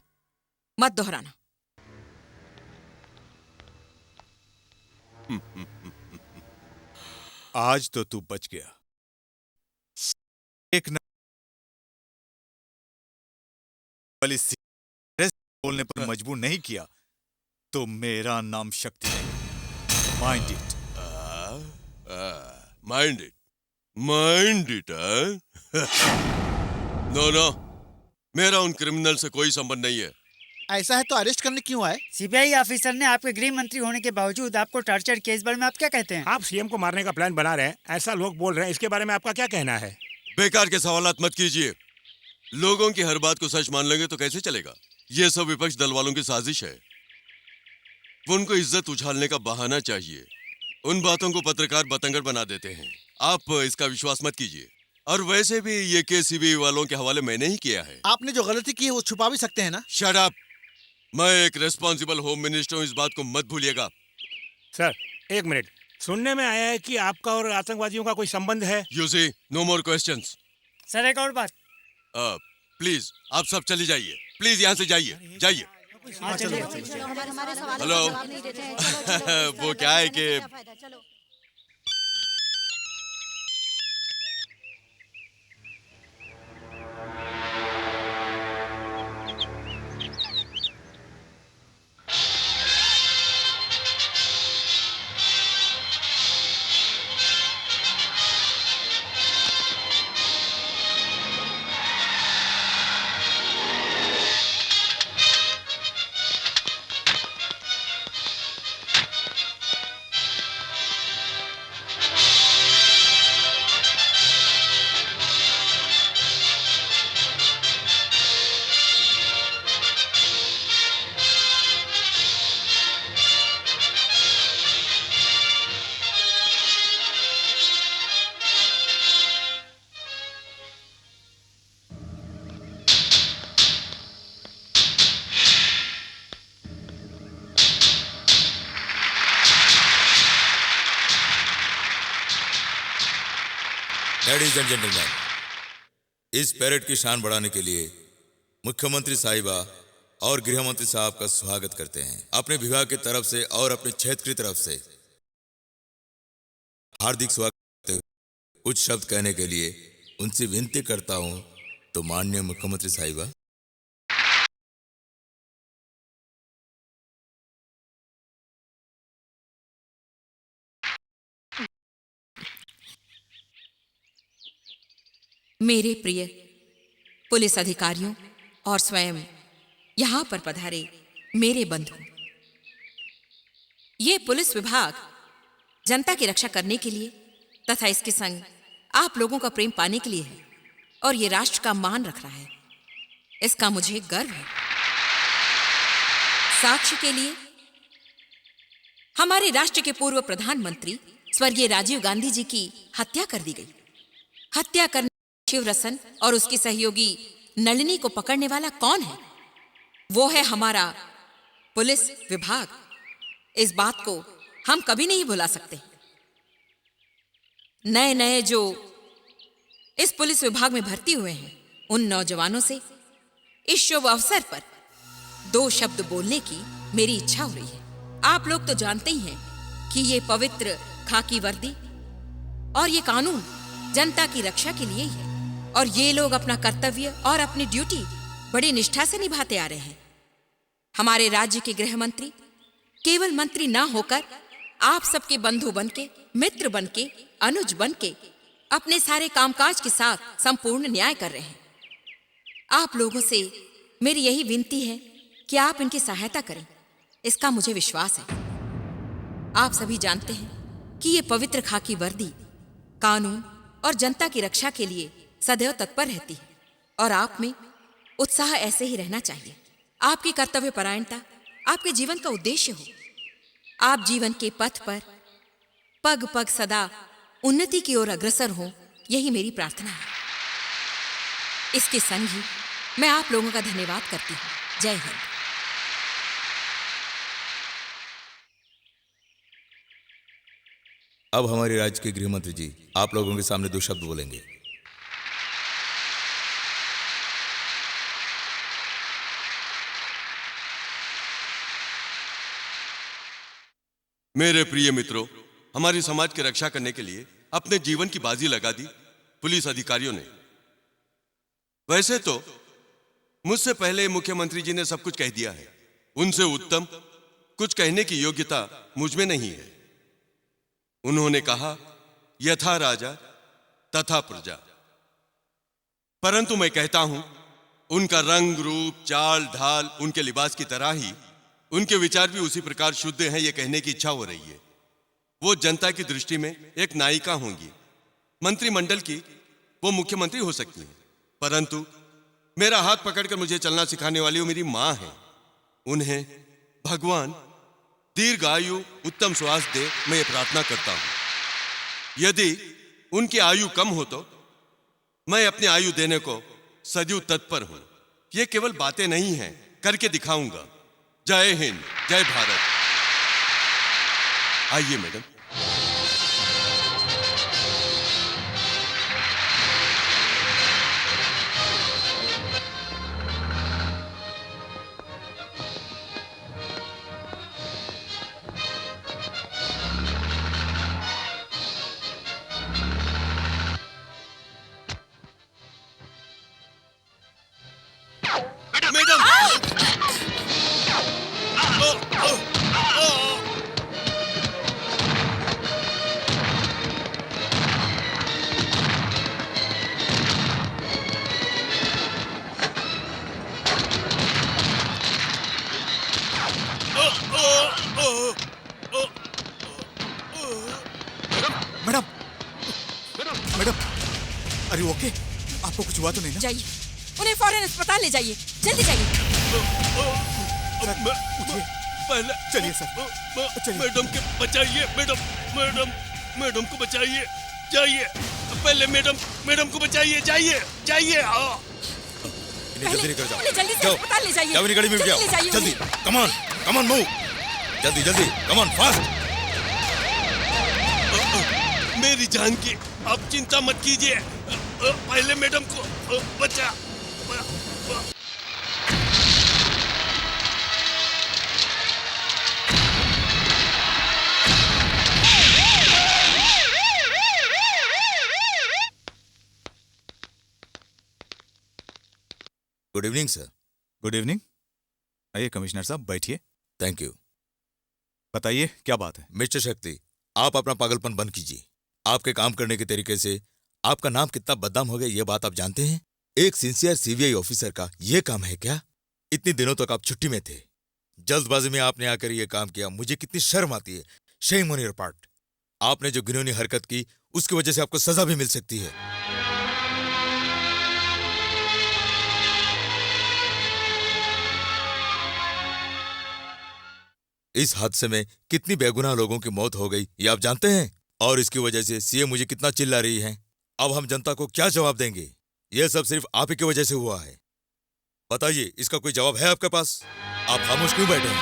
मत दोहराना।
आज तो तू बच गया। एक बोलने पर मजबूर नहीं किया तो मेरा नाम शक्ति नहीं। Mind it.
Mind it, mind it. No no, मेरा उन क्रिमिनल से कोई संबंध नहीं है।
ऐसा है तो अरेस्ट करने क्यों आए?
सीबीआई ऑफिसर ने आपके गृह मंत्री होने के बावजूद आपको टॉर्चर केस बारे में आप क्या कहते हैं?
आप सीएम को मारने का प्लान बना रहे हैं, ऐसा लोग बोल रहे हैं। इसके बारे में आपका क्या कहना है?
बेकार के सवालात मत कीजिए। लोगों की हर बात को सच मान लेंगे तो कैसे चलेगा? ये सब विपक्ष दल वालों की साजिश है। वो उनको इज्जत उछालने का बहाना चाहिए। उन बातों को पत्रकार बतंगड़ बना देते हैं। आप इसका विश्वास मत कीजिए। और वैसे भी ये केस सीबीआई वालों के हवाले मैंने ही किया है।
आपने जो गलती की है वो छुपा भी सकते हैं ना?
Shut up! मैं एक रिस्पॉन्सिबल होम मिनिस्टर हूँ, इस बात को मत भूलिएगा।
सर, एक मिनट। सुनने में आया है कि आपका और आतंकवादियों का कोई संबंध है।
You see, no more questions.
Sir एक और बात।
प्लीज आप सब चले जाइए। प्लीज यहाँ से जाइए, जाइए। हेलो। वो क्या है कि
लेडीज एंड जेंटलमैन, इस पैरेड की शान बढ़ाने के लिए मुख्यमंत्री साहिबा और गृह मंत्री साहब का स्वागत करते हैं। अपने विभाग की तरफ से और अपने क्षेत्र की तरफ से हार्दिक स्वागत करते हुए कुछ शब्द कहने के लिए उनसे विनती करता हूं, तो माननीय मुख्यमंत्री साहिबा।
मेरे प्रिय पुलिस अधिकारियों और स्वयं यहाँ पर पधारे मेरे बंधु, ये पुलिस विभाग जनता की रक्षा करने के लिए तथा इसके संग आप लोगों का प्रेम पाने के लिए है और ये राष्ट्र का मान रख रहा है। इसका मुझे गर्व है। साक्ष्य के लिए हमारे राष्ट्र के पूर्व प्रधानमंत्री स्वर्गीय राजीव गांधी जी की हत्या कर दी गई। हत्या करने शिवरसन और उसकी सहयोगी नलिनी को पकड़ने वाला कौन है? वो है हमारा पुलिस विभाग। इस बात को हम कभी नहीं भुला सकते। नए नए जो इस पुलिस विभाग में भर्ती हुए हैं, उन नौजवानों से इस शुभ अवसर पर 2 शब्द बोलने की मेरी इच्छा हो रही है। आप लोग तो जानते ही हैं कि ये पवित्र खाकी वर्दी और ये कानून जनता की रक्षा के लिए ही है और ये लोग अपना कर्तव्य और अपनी ड्यूटी बड़ी निष्ठा से निभाते आ रहे हैं। हमारे राज्य के गृह मंत्री केवल मंत्री ना होकर आप सबके बंधु बनके, मित्र बनके, अनुज बनके अपने सारे कामकाज के साथ संपूर्ण न्याय कर रहे हैं। आप लोगों से मेरी यही विनती है कि आप इनकी सहायता करें। इसका मुझे विश्वास है। आप सभी जानते हैं कि ये पवित्र खाकी वर्दी कानून और जनता की रक्षा के लिए सदैव तत्पर रहती है और आप में उत्साह ऐसे ही रहना चाहिए। आपकी कर्तव्य परायणता आपके जीवन का उद्देश्य हो। आप जीवन के पथ पर पग पग सदा उन्नति की ओर अग्रसर हो, यही मेरी प्रार्थना है। इसके संग ही मैं आप लोगों का धन्यवाद करती हूँ। जय हिंद।
अब हमारे राज्य के गृह मंत्री जी आप लोगों के सामने 2 शब्द बोलेंगे।
मेरे प्रिय मित्रों, हमारी समाज की रक्षा करने के लिए अपने जीवन की बाजी लगा दी पुलिस अधिकारियों ने। वैसे तो मुझसे पहले मुख्यमंत्री जी ने सब कुछ कह दिया है। उनसे उत्तम कुछ कहने की योग्यता मुझ में नहीं है। उन्होंने कहा, यथा राजा तथा प्रजा। परंतु मैं कहता हूं, उनका रंग रूप चाल ढाल उनके लिबास की तरह ही उनके विचार भी उसी प्रकार शुद्ध हैं, ये कहने की इच्छा हो रही है। वो जनता की दृष्टि में एक नायिका होंगी। मंत्रिमंडल की वो मुख्यमंत्री हो सकती हैं, परंतु मेरा हाथ पकड़कर मुझे चलना सिखाने वाली वो मेरी माँ है। उन्हें भगवान दीर्घ आयु उत्तम स्वास्थ्य दे, मैं ये प्रार्थना करता हूं। यदि उनकी आयु कम हो तो मैं अपनी आयु देने को सदैव तत्पर हूं। ये केवल बातें नहीं हैं, करके दिखाऊंगा। जय हिंद, जय भारत। आइए मैडम।
अरे ओके, आपको कुछ हुआ तो नहीं ना?
जाइए, उन्हें फौरन अस्पताल ले जाइए, जल्दी जाइए।
पहले
चलिए सर,
मैडम के बचाइए। मैडम को बचाइए, जाइए। पहले मैडम को बचाइए, जाइए।
इन्हें जल्दी लेकर जाओ।
जल्दी से अस्पताल ले जाइए।
जाओ, इन्हें गाड़ी में
जल्दी ले जाइए
जल्दी।
उन्हें।
Come on move. जल्दी कम ऑन फास्ट।
मेरी जान की आप चिंता मत कीजिए। पहले मैडम को बचा।
Good evening sir.
Good evening. आइए कमिश्नर साहब, बैठिए।
Thank you.
बताइए क्या बात है?
मिस्टर शक्ति, आप अपना पागलपन बंद कीजिए। आपके काम करने के तरीके से आपका नाम कितना बदनाम हो गया ये बात आप जानते हैं? एक सिंसियर सीबीआई ऑफिसर का ये काम है क्या? इतने दिनों तक आप छुट्टी में थे, जल्दबाजी में आपने आकर ये काम किया। मुझे कितनी शर्म आती है। Shame on your part. आपने जो घिनौनी हरकत की उसकी वजह से आपको सजा भी मिल सकती है। इस हादसे में कितनी बेगुनाह लोगों की मौत हो गई ये आप जानते हैं? और इसकी वजह से सीएम मुझे कितना चिल्ला रही है। अब हम जनता को क्या जवाब देंगे? यह सब सिर्फ आप ही की वजह से हुआ है। बताइए, इसका कोई जवाब है आपके पास? आप खामोश क्यों बैठे हैं?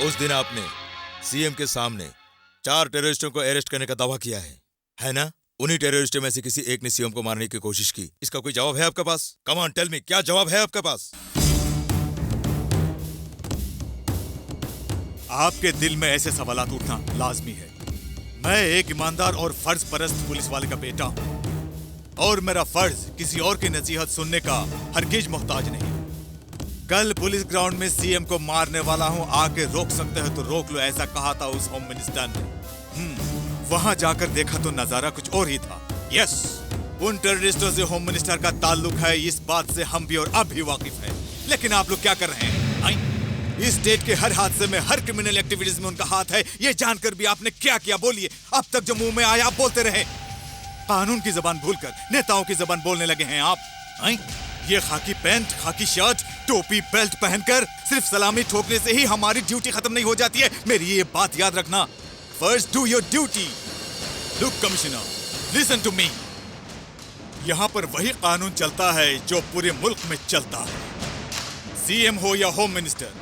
उस दिन आपने सीएम के सामने 4 टेररिस्टों को अरेस्ट करने का दावा किया है ना? उन्हीं टेररिस्टों में से किसी एक ने सीएम को मारने की कोशिश की। इसका कोई जवाब है आपके पास? कम ऑन टेल मी, क्या जवाब है आपके पास?
आपके दिल में ऐसे सवालात उठना लाजमी है। मैं एक ईमानदार और फर्ज परस्त पुलिस वाले का बेटा हूं और मेरा फर्ज किसी और की नसीहत सुनने का हरगिज मोहताज नहीं। कल पुलिस ग्राउंड में सीएम को मारने वाला हूं, आके रोक सकते हो तो रोक लो, ऐसा कहा था उस होम मिनिस्टर ने। वहां जाकर देखा तो नजारा कुछ और ही था। यस, उन टेररिस्टों से होम मिनिस्टर का ताल्लुक है, इस बात से हम भी और आप भी वाकिफ हैं। लेकिन आप लोग क्या कर रहे हैं? इस स्टेट के हर हादसे में, हर क्रिमिनल एक्टिविटीज में उनका हाथ है, ये जानकर भी आपने क्या किया? बोलिए। अब तक जो मुंह में आया आप बोलते रहे। कानून की जबान भूलकर नेताओं की जबान बोलने लगे हैं आप। ये खाकी पैंट, खाकी शर्ट, टोपी, बेल्ट पहनकर सिर्फ सलामी ठोकने से ही हमारी ड्यूटी खत्म नहीं हो जाती है। मेरी ये बात याद रखना। First do your duty. Look commissioner, listen to me. यहाँ पर वही कानून चलता है जो पूरे मुल्क में चलता है। सीएम हो या होम मिनिस्टर,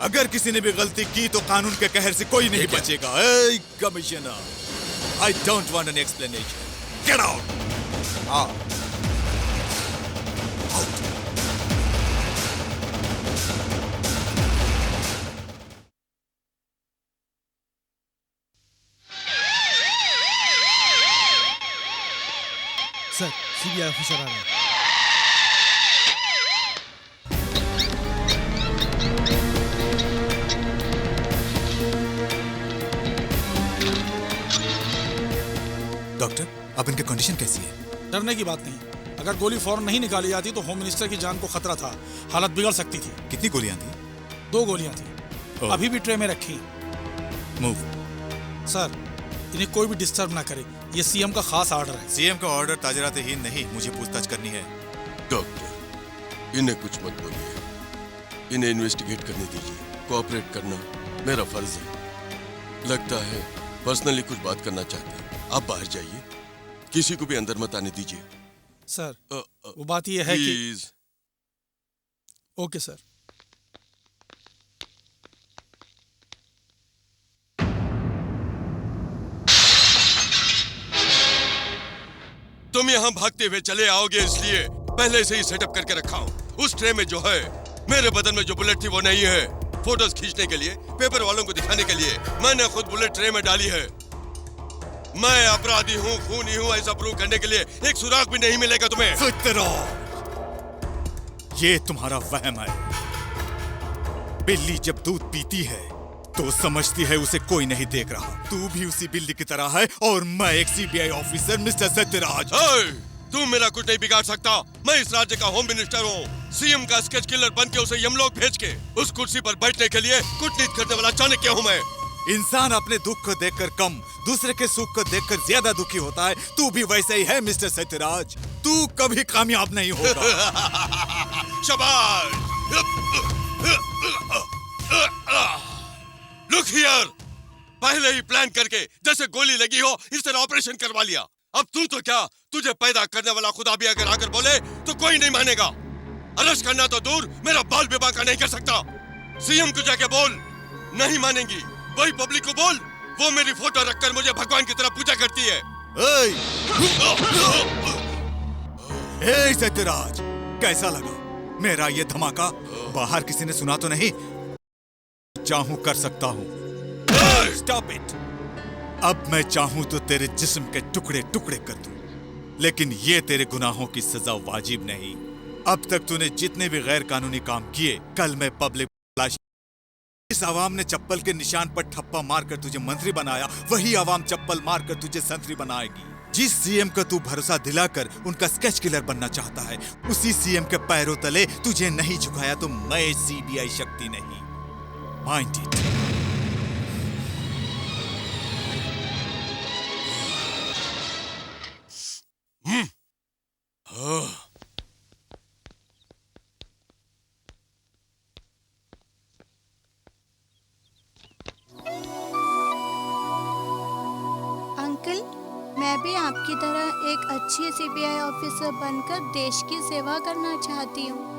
अगर किसी ने भी गलती की तो कानून के कहर से कोई नहीं बचेगा। Hey, Commissioner, I don't want an explanation. Get out. Out.
सर, सीबीआई ऑफिसर आ रहे हैं।
डॉक्टर, अब इनकी कंडीशन कैसी है?
डरने की बात नहीं। अगर गोली फौरन नहीं निकाली जाती तो होम मिनिस्टर की जान को खतरा था, हालत बिगड़ सकती थी।
कितनी गोलियां थी?
2 गोलियां थी, अभी भी ट्रे में रखी।
मूव।
सर, इन्हें कोई भी डिस्टर्ब ना करे, ये सीएम का खास ऑर्डर है।
सीएम का ऑर्डर ताजरात-ए-हिंद नहीं, मुझे पूछताछ करनी है।
डॉक्टर, इन्हें कुछ मत बोलिए। इन्हें इन्वेस्टिगेट करने दीजिए। कोऑपरेट करना मेरा फर्ज है। लगता है पर्सनली कुछ बात करना चाहते हैं। आप बाहर जाइए, किसी को भी अंदर मत आने दीजिए।
सर वो बात ये है कि
प्लीज।
Okay sir.
तुम यहाँ भागते हुए चले आओगे इसलिए पहले से ही सेटअप करके रखा हूँ। उस ट्रे में जो है, मेरे बदन में जो बुलेट थी वो नहीं है। फोटोज खींचने के लिए, पेपर वालों को दिखाने के लिए मैंने खुद बुलेट ट्रे में डाली है। मैं अपराधी हूँ, खूनी हूँ, ऐसा प्रूव करने के लिए एक सुराग भी नहीं मिलेगा तुम्हें।
ये तुम्हारा वहम है। बिल्ली जब दूध पीती है तो समझती है उसे कोई नहीं देख रहा। तू भी उसी बिल्ली की तरह है और मैं एक सीबीआई ऑफिसर मिस्टर सत्यराज।
तू मेरा कुछ नहीं बिगाड़ सकता। मैं इस राज्य का होम मिनिस्टर हूँ। सीएम का स्केच किलर बन के उसे यमलोक भेज के उस कुर्सी पर बैठने के लिए कूटनीति करने वाला चाणक्य हूँ मैं।
इंसान अपने दुख को देखकर कम, दूसरे के सुख को देखकर ज्यादा दुखी होता है। तू भी वैसे ही है मिस्टर सत्यराज। तू कभी कामयाब नहीं होगा।
शाबाश। लुक हियर, पहले ही प्लान करके जैसे गोली लगी हो इस तरह ऑपरेशन करवा लिया। अब तू तो क्या, तुझे पैदा करने वाला खुदा भी अगर आकर बोले तो कोई नहीं मानेगा। अरेस्ट करना तो दूर, मेरा बाल भी बांका नहीं कर सकता। सीएम को जाके बोल, नहीं मानेंगी। वही पब्लिक को बोल, वो मेरी फोटो रखकर मुझे भगवान की तरह पूजा करती है।
ए सत्यराज, कैसा लगा मेरा ये धमाका? बाहर किसी ने सुना तो नहीं? चाहूं कर सकता हूं। Stop it. अब मैं चाहूं तो तेरे जिस्म के टुकड़े टुकड़े कर दूं, लेकिन ये तेरे गुनाहों की सजा वाजिब नहीं। अब तक तूने जितने भी गैर कानूनी काम किए, कल मैं पब्लिक इस आवाम ने चप्पल के निशान पर ठप्पा मारकर तुझे मंत्री बनाया, वही आवाम चप्पल मारकर तुझे संतरी बनाएगी। जिस सीएम का तू भरोसा दिलाकर उनका स्केच किलर बनना चाहता है, उसी सीएम के पैरों तले तुझे नहीं झुकाया तो मैं सीबीआई शक्ति नहीं। Mind it.
अंकल, मैं भी आपकी तरह एक अच्छी सीबीआई ऑफिसर बनकर देश की सेवा करना चाहती हूँ।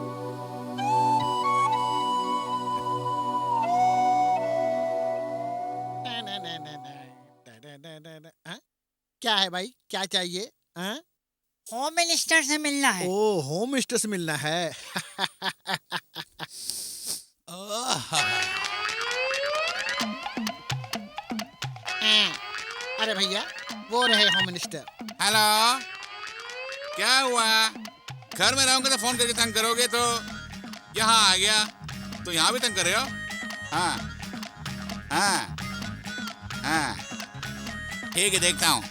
क्या है भाई, क्या चाहिए?
होम मिनिस्टर से मिलना है।
ओ, होम मिनिस्टर से मिलना है। अरे भैया, वो रहे होम मिनिस्टर।
हेलो, क्या हुआ? घर में रहूंगा तो फोन करके तंग करोगे, तो यहाँ आ गया तो यहाँ भी तंग कर रहे हो? हाँ हाँ हाँ, ठीक है, देखता हूँ।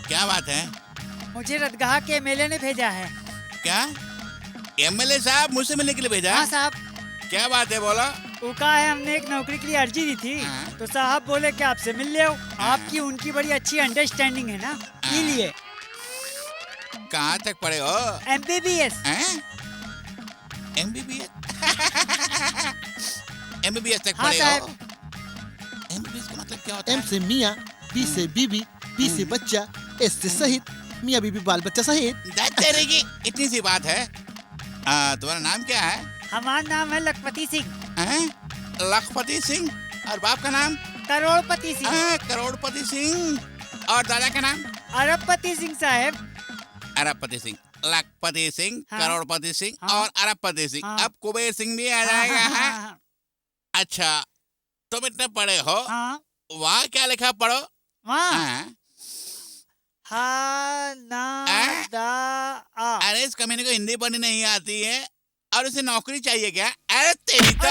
क्या बात है?
मुझे रतगाह के एमएलए ने भेजा है।
क्या? एमएलए साहब मुझसे मिलने के लिए भेजा?
हाँ साहब।
क्या बात है, बोला?
वो कहा है, हमने एक नौकरी के लिए अर्जी दी थी, तो साहब बोले कि आपसे मिल ले। आपकी उनकी बड़ी अच्छी अंडरस्टैंडिंग है ना, इसीलिए।
कहाँ तक पढ़े हो?
MBBS।
MBBS? MBBS तक
हाँ
पढ़े
साहब।
हो? MBBS का मतलब क्या होता है?
M से मियाँ, B से बीबी, B से बच्चा, S से सहित, मियाँ बीबी बाल बच्चा सहित।
तेरे की इतनी सी बात है। तुम्हारा नाम क्या है?
हमारा नाम है लखपति सिंह।
लखपति सिंह? और बाप का नाम?
करोड़पति सिंह।
करोड़पति सिंह। और दादा का नाम?
अरबपति सिंह साहब।
अरबपति सिंह, लखपति सिंह,
हाँ।
करोड़पति सिंह,
हाँ।
और अरबपति सिंह।
हाँ।
अब कुबेर सिंह भी आ जाएगा। हाँ। अच्छा, तुम इतने पढ़े हो? वहाँ क्या लिखा पढ़ो? अरे इस कमीने को हिंदी पढ़नी नहीं आती है और उसे नौकरी चाहिए क्या? अरे तेरी तो।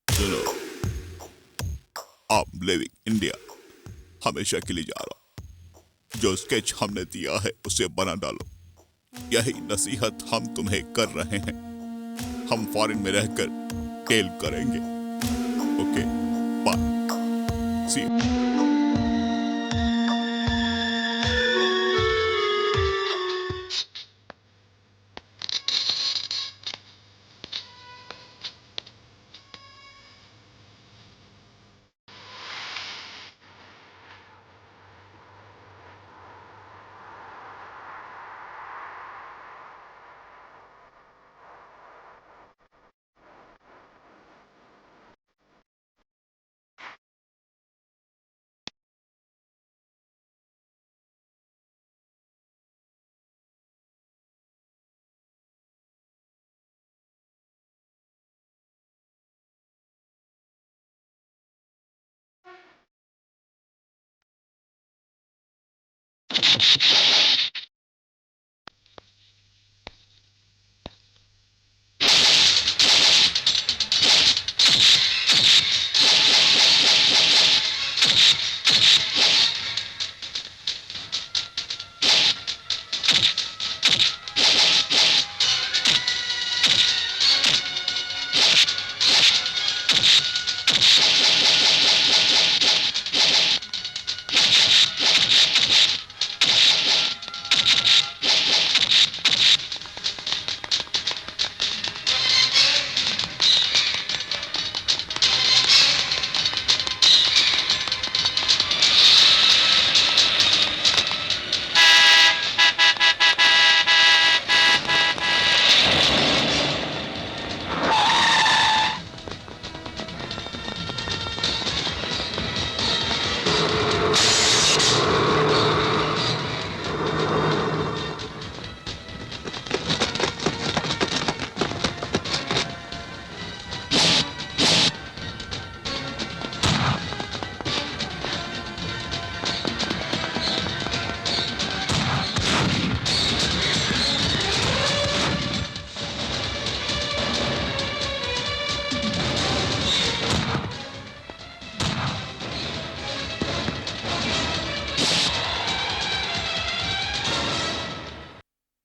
चलो, I'm leaving India. हमेशा के लिए जा रहा। जो स्केच हमने दिया है उसे बना डालो। यही नसीहत हम तुम्हें कर रहे हैं। हम फॉरेन में रहकर टेल करेंगे। Okay, bye. See you.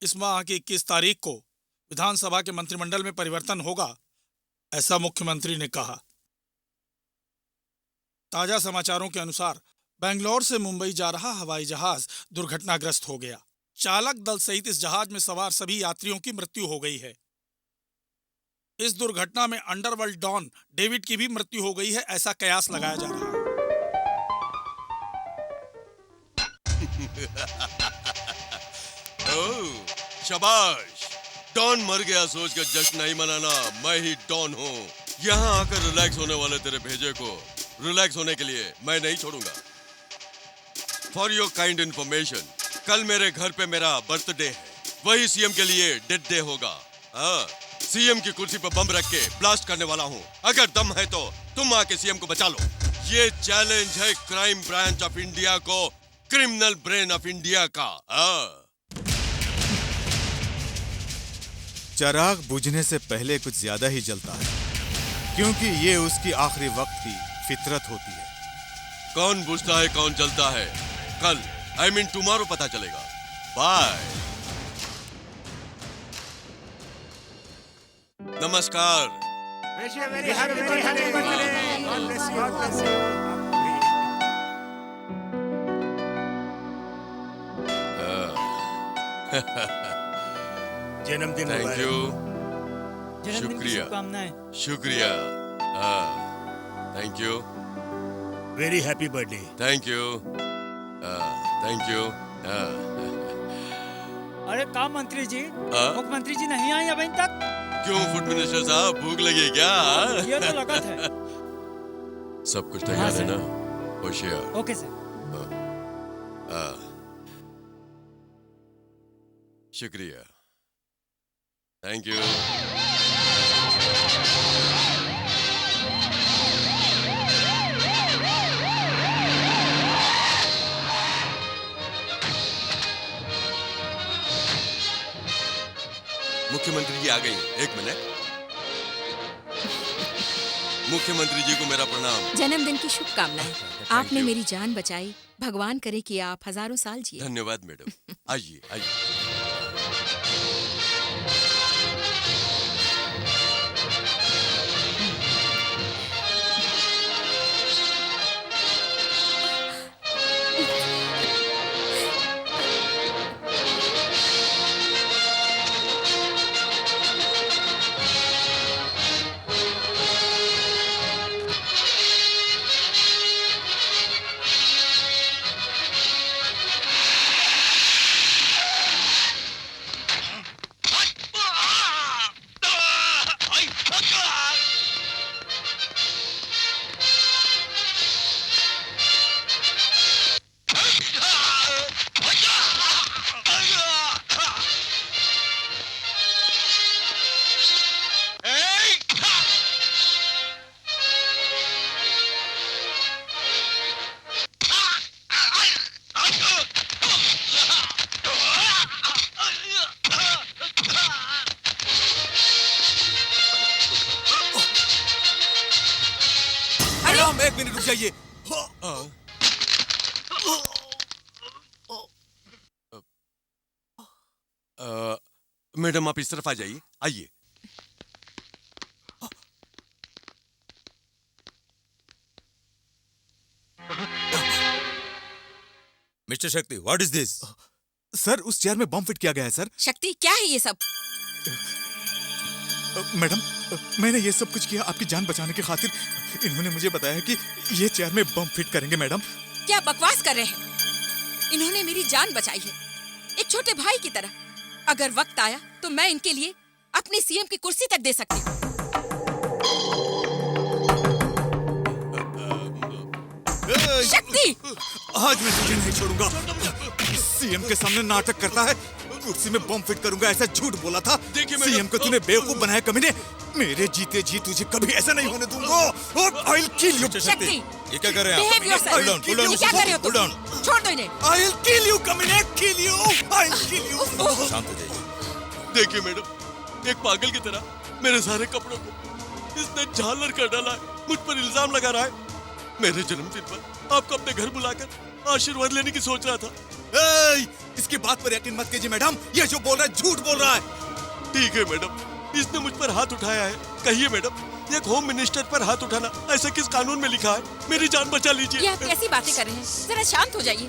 इस माह की 21 तारीख को विधानसभा के मंत्रिमंडल में परिवर्तन होगा, ऐसा मुख्यमंत्री ने कहा। ताजा समाचारों के अनुसार बेंगलोर से मुंबई जा रहा हवाई जहाज दुर्घटनाग्रस्त हो गया। चालक दल सहित इस जहाज में सवार सभी यात्रियों की मृत्यु हो गई है। इस दुर्घटना में अंडरवर्ल्ड डॉन डेविड की भी मृत्यु हो गई है, ऐसा कयास लगाया जा रहा है।
शाबाश, डॉन मर गया सोचकर जश्न नहीं मनाना, मैं ही डॉन हूँ। यहाँ आकर रिलैक्स होने वाले तेरे भेजे को रिलैक्स होने के लिए मैं नहीं छोड़ूंगा। फॉर योर काइंड इन्फॉर्मेशन, कल मेरे घर पे मेरा बर्थडे है, वही सीएम के लिए डेथ डे होगा। हाँ, सीएम की कुर्सी पर बम रख के ब्लास्ट करने वाला हूँ। अगर दम है तो तुम आके सीएम को बचा लो। ये चैलेंज है क्राइम ब्रांच ऑफ इंडिया को, क्रिमिनल ब्रेन ऑफ इंडिया का।
चिराग बुझने से पहले कुछ ज्यादा ही जलता है, क्योंकि ये उसकी आखिरी वक्त की फितरत होती है।
कौन बुझता है कौन जलता है, कल I mean tomorrow पता चलेगा। बाय। नमस्कार।
जन्मदिन
थैंक यू, शुक्रिया शुक्रिया। Thank you,
very happy birthday.
Thank you, thank you.
अरे काम मंत्री जी, मुख्यमंत्री जी नहीं आए अभी तक?
क्यों फूड मिनिस्टर साहब, भूख लगी क्या?
ये तो लगत है।
सब कुछ तैयार है ना? होशियार।
Okay sir.
शुक्रिया, थैंक यू। मुख्यमंत्री जी आ गई, एक मिनट। मुख्यमंत्री जी को मेरा प्रणाम।
जन्मदिन की शुभकामनाएं। आपने मेरी जान बचाई, भगवान करे कि आप हजारों साल जिए।
धन्यवाद मैडम। आइए आइए।
मैडम 1 मिनट रुक जाइए।
मैडम आप इस तरफ आ जाइए, आइए।
मिस्टर शक्ति, व्हाट इज दिस?
सर उस चेयर में बम फिट किया गया है सर।
शक्ति क्या है ये सब?
मैडम मैंने ये सब कुछ किया आपकी जान बचाने की खातिर। इन्होंने मुझे बताया कि ये चेयर में बम फिट करेंगे मैडम।
क्या बकवास कर रहे हैं? इन्होंने मेरी जान बचाई है, एक छोटे भाई की तरह। अगर वक्त आया तो मैं इनके लिए अपनी सीएम की कुर्सी तक दे सकती हूँ। शक्ति!
आज मैं तुझे नहीं छोड़ूंगा। सीएम के सामने नाटक करता है, कुर्सी में बम फिट करूंगा ऐसा झूठ बोला था। सीएम को तूने बेवकूफ बनाया कमीने। मेरे जीते जी तुझे कभी ऐसा नहीं होने दूंगा। I'll kill you।
शक्ति!
ये क्या कर रहे हैं
Behave
आप?
yourself।
Hold on, hold on,
ये क्या कर रहे हो तुम?
hold on।
छोड़ दो इन्हें।
I'll kill you कमीने, kill you। I'll kill you।
शांत हो जाइए।
देखिए मैडम, एक पागल की तरह मेरे सारे कपड़ों को इसने झालर कर डाला है, मुझ पर इल्जाम लगा रहा है। मेरे जन्मदिन पर आपको अपने घर बुलाकर आशीर्वाद लेने की सोच रहा था।
इसकी बात पर यकीन मत कीजिए मैडम, ये जो बोल रहा है झूठ बोल रहा है।
ठीक है मैडम, इसने मुझ पर हाथ उठाया है। कहिए मैडम, एक होम मिनिस्टर पर हाथ उठाना ऐसा किस कानून में लिखा है? मेरी जान बचा लीजिए।
ये आप कैसी बातें कर रहे हैं? जरा शांत हो जाइए।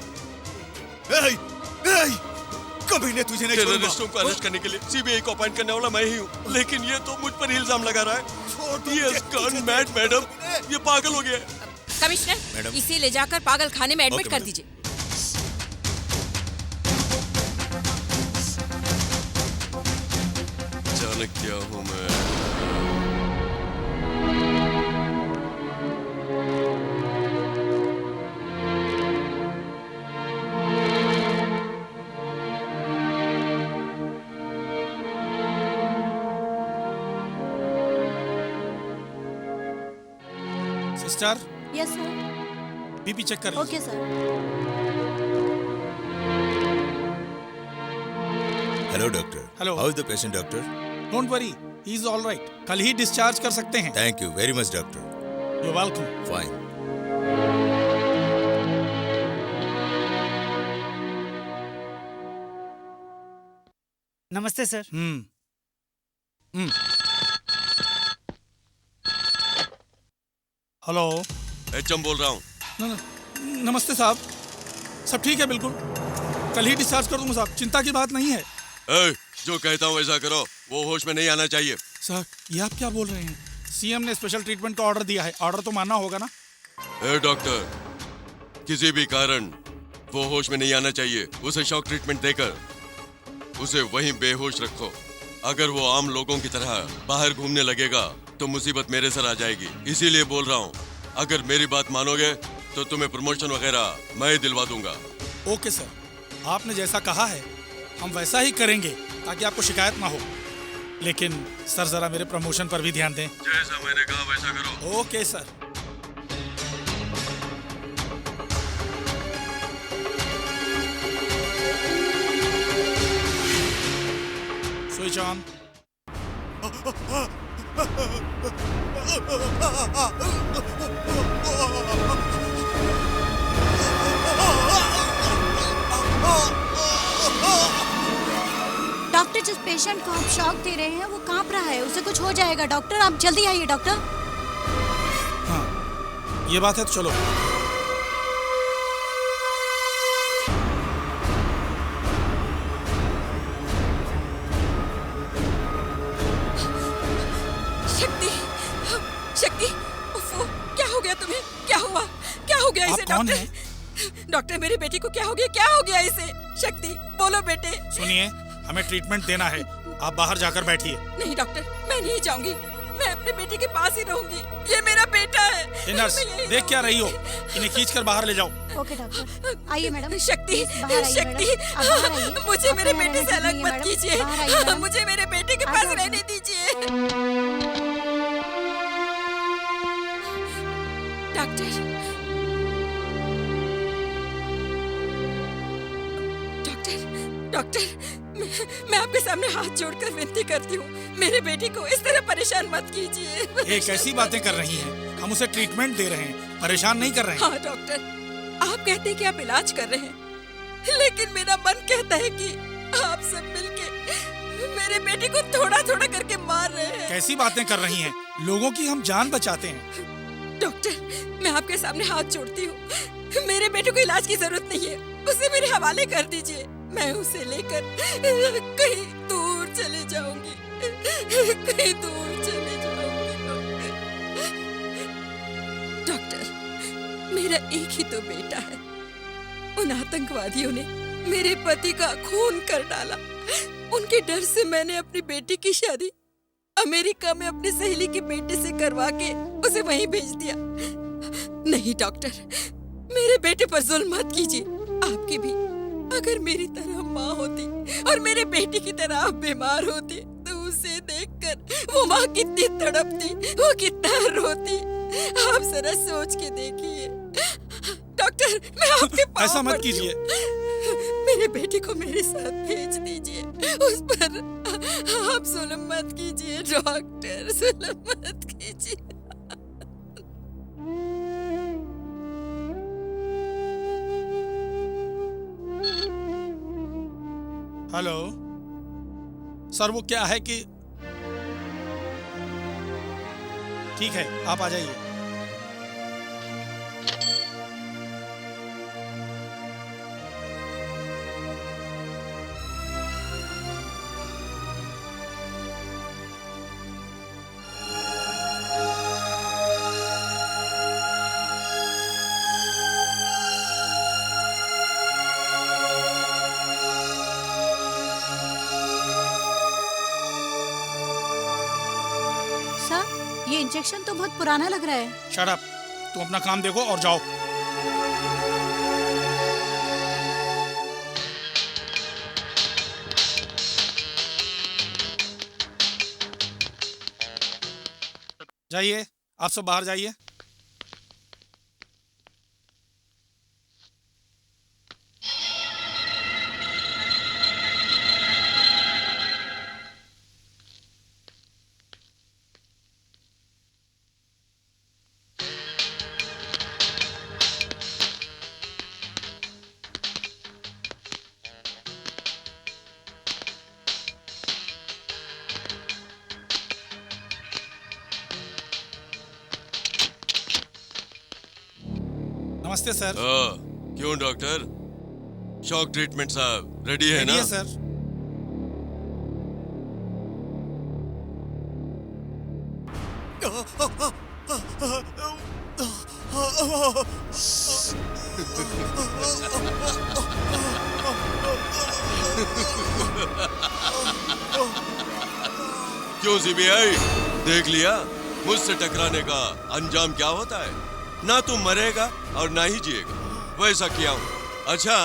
कभी ने तुझे नहीं छोड़ूंगा।
टेररिस्टों को अरेस्ट करने के लिए सीबीआई को अपॉइंट करने वाला मैं ही हूँ, लेकिन ये तो मुझ पर ही इल्जाम लगा रहा है। ये gone mad, मैडम, ये पागल हो गया है।
कमिश्नर, इसे ले जाकर पागल खाने में एडमिट कर दीजिए।
जाने क्या हूँ मैं।
Sister,
yes sir.
BP check कर
okay sir.
Hello doctor.
Hello.
How is the patient doctor?
Don't worry, he is all right. कल ही डिस्चार्ज कर सकते हैं।
Thank you very much doctor.
You welcome.
Fine.
नमस्ते सर।
हेलो,
एचएम बोल रहा हूँ।
नमस्ते साहब। सब ठीक है बिल्कुल, कल ही डिस्चार्ज कर दूंगा साहब, चिंता की बात नहीं है।
जो कहता हूँ वैसा करो, वो होश में नहीं आना चाहिए।
सर ये आप क्या बोल रहे हैं? सीएम ने स्पेशल ट्रीटमेंट का ऑर्डर दिया है, ऑर्डर तो मानना होगा ना।
डॉक्टर, किसी भी कारण वो होश में नहीं आना चाहिए। उसे शॉक ट्रीटमेंट देकर उसे वहीं बेहोश रखो। अगर वो आम लोगों की तरह बाहर घूमने लगेगा तो मुसीबत मेरे सर आ जाएगी। इसीलिए बोल रहा हूँ, अगर मेरी बात मानोगे तो तुम्हें प्रमोशन वगैरह मैं दिलवा दूंगा।
ओके सर, आपने जैसा कहा है हम वैसा ही करेंगे ताकि आपको शिकायत ना हो। लेकिन सर जरा मेरे प्रमोशन पर भी ध्यान दें।
जैसा मैंने कहा वैसा करो।
Okay sir. Switch on.
Doctor, जिस पेशेंट को आप शॉक दे रहे हैं वो कांप रहा है, उसे कुछ हो जाएगा। डॉक्टर आप जल्दी आइए। डॉक्टर,
हाँ ये बात है तो चलो।
शक्ति, शक्ति, उफ़ो, क्या हो गया तुम्हें? क्या हुआ? क्या हो गया इसे?
आप कौन
डॉक्टर, डॉक्टर मेरे बेटे को क्या हो गया? क्या हो गया इसे? शक्ति बोलो बेटे।
सुनिए, हमें ट्रीटमेंट देना है, आप बाहर जाकर बैठिए।
नहीं डॉक्टर, मैं नहीं जाऊंगी, मैं अपने बेटे के पास ही रहूंगी। ये मेरा बेटा है।
नर्स, देख क्या रही हो? इन्हें खींचकर बाहर ले जाओ।
ओके डॉक्टर, आइए मैडम।
शक्ति,
बाहर आइए
शक्ति,
मैडम। आप बाहर आइए।
मुझे मेरे
अपने
बेटे से
रहने
अलग
दीजिए
मत
मैडम।
कीजिए।
बाहर आइए मैडम।
मुझे मेरे बेटे के
आ
पास
जाओ।
रहने दीजिए। डॉक्टर, डॉक्टर, डॉक्टर, मैं आपके सामने हाथ जोड़कर विनती करती हूँ, मेरे बेटी को इस तरह परेशान मत कीजिए।
ये कैसी बातें कर रही हैं? हम उसे ट्रीटमेंट दे रहे हैं, परेशान नहीं कर रहे हैं।
हाँ डॉक्टर, आप कहते हैं कि आप इलाज कर रहे हैं, लेकिन मेरा मन कहता है कि आप सब मिलके मेरे बेटे को थोड़ा थोड़ा करके मार रहे हैं।
कैसी बातें कर रही हैं? लोगों की हम जान बचाते हैं।
डॉक्टर, मैं आपके सामने हाथ जोड़ती हूँ, मेरे बेटे को इलाज की जरूरत नहीं है, उसे मेरे हवाले कर दीजिए। मैं उसे लेकर कहीं दूर चले जाऊंगी, कहीं दूर चले जाऊंगी। डॉक्टर, मेरा एक ही तो बेटा है। उन आतंकवादियों ने मेरे पति का खून कर डाला। उनके डर से मैंने अपनी बेटी की शादी अमेरिका में अपनी सहेली के बेटे से करवा के उसे वहीं भेज दिया। नहीं डॉक्टर, मेरे बेटे पर जुल्म मत कीजिए। आपकी भी अगर मेरी तरह माँ होती और मेरे बेटी की तरह आप बीमार होती तो उसे देखकर वो माँ कितनी तड़पती, वो कितना रोती। आप जरा सोच के देखिए। डॉक्टर, मैं आपके पाँव
ऐसा मत
पड़ती हूँ।
कीजिए।
मेरे बेटे को मेरे साथ भेज दीजिए, उस पर आप जुल्म मत कीजिए डॉक्टर, जुल्म मत कीजिए।
हेलो सर, वो क्या है कि ठीक है, आप आ जाइए।
ये इंजेक्शन तो बहुत पुराना लग रहा है।
शट अप, तुम अपना काम देखो और जाओ। जाइए, आप सब बाहर जाइए। नमस्ते सर।
क्यों डॉक्टर, शॉक ट्रीटमेंट साहब रेडी है ना?
सर।
क्यों सीबीआई, देख लिया मुझसे टकराने का अंजाम क्या होता है? ना तू मरेगा और ना ही जिएगा, वैसा किया हूं। अच्छा,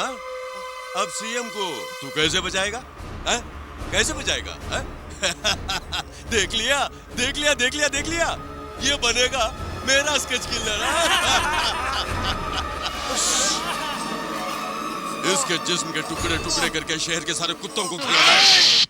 अब सीएम को तू कैसे बचाएगा? है? कैसे बचाएगा? है? देख लिया, देख लिया, देख लिया, देख लिया, ये बनेगा मेरा स्केच किलर। इसके जिस्म के टुकड़े टुकड़े करके शहर के सारे कुत्तों को खिलाता है।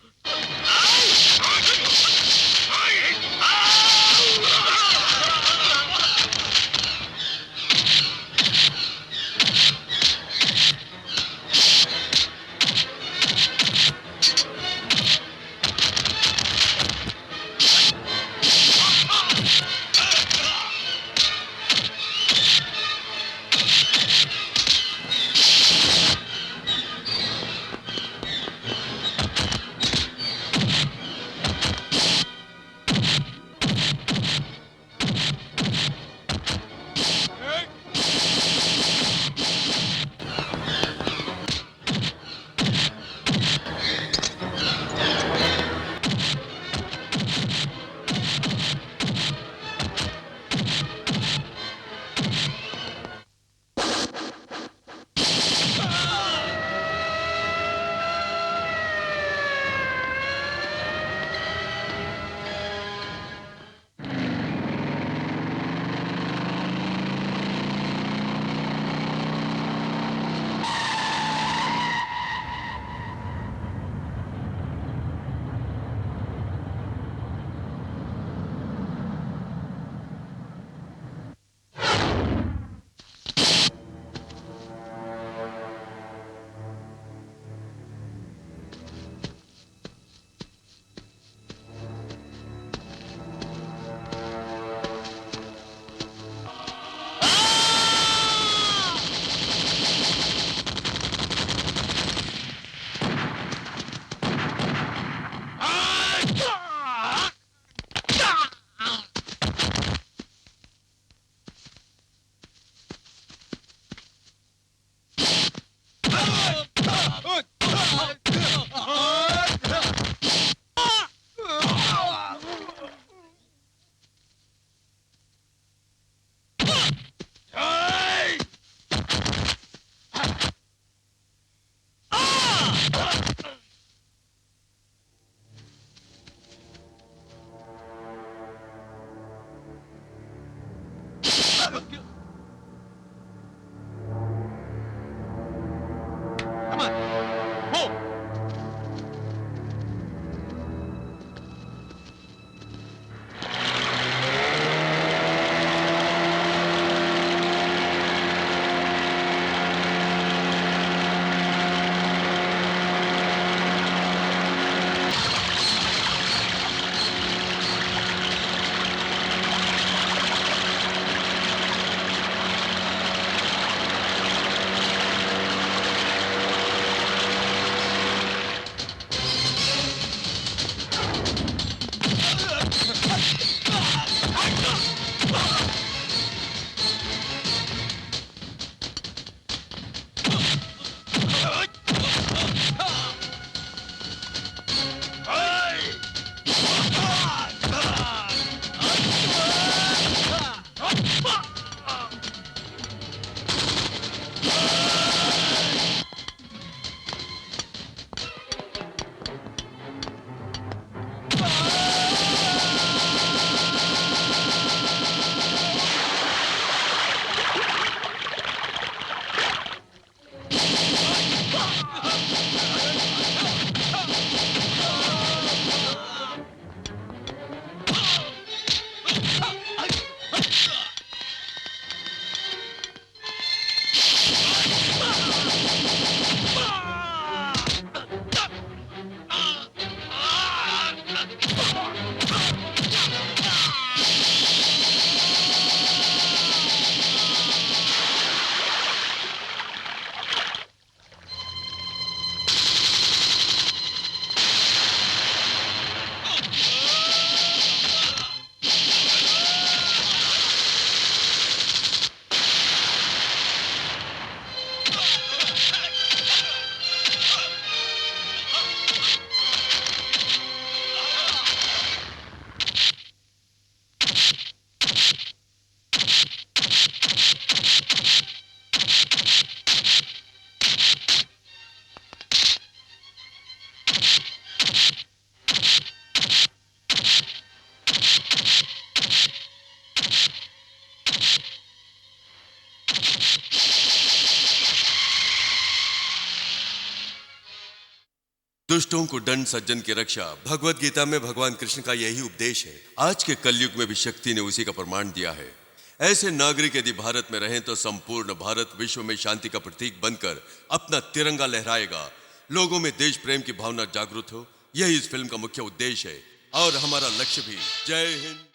दुष्टों को दंड, सज्जन की रक्षा। भगवत गीता में भगवान कृष्ण का यही उपदेश है। आज के कलयुग में भी शक्ति ने उसी का प्रमाण दिया है। ऐसे नागरिक यदि भारत में रहें तो संपूर्ण भारत विश्व में शांति का प्रतीक बनकर अपना तिरंगा लहराएगा। लोगों में देश प्रेम की भावना जागृत हो, यही इस फिल्म का मुख्य उद्देश्य है और हमारा लक्ष्य भी। जय हिंद।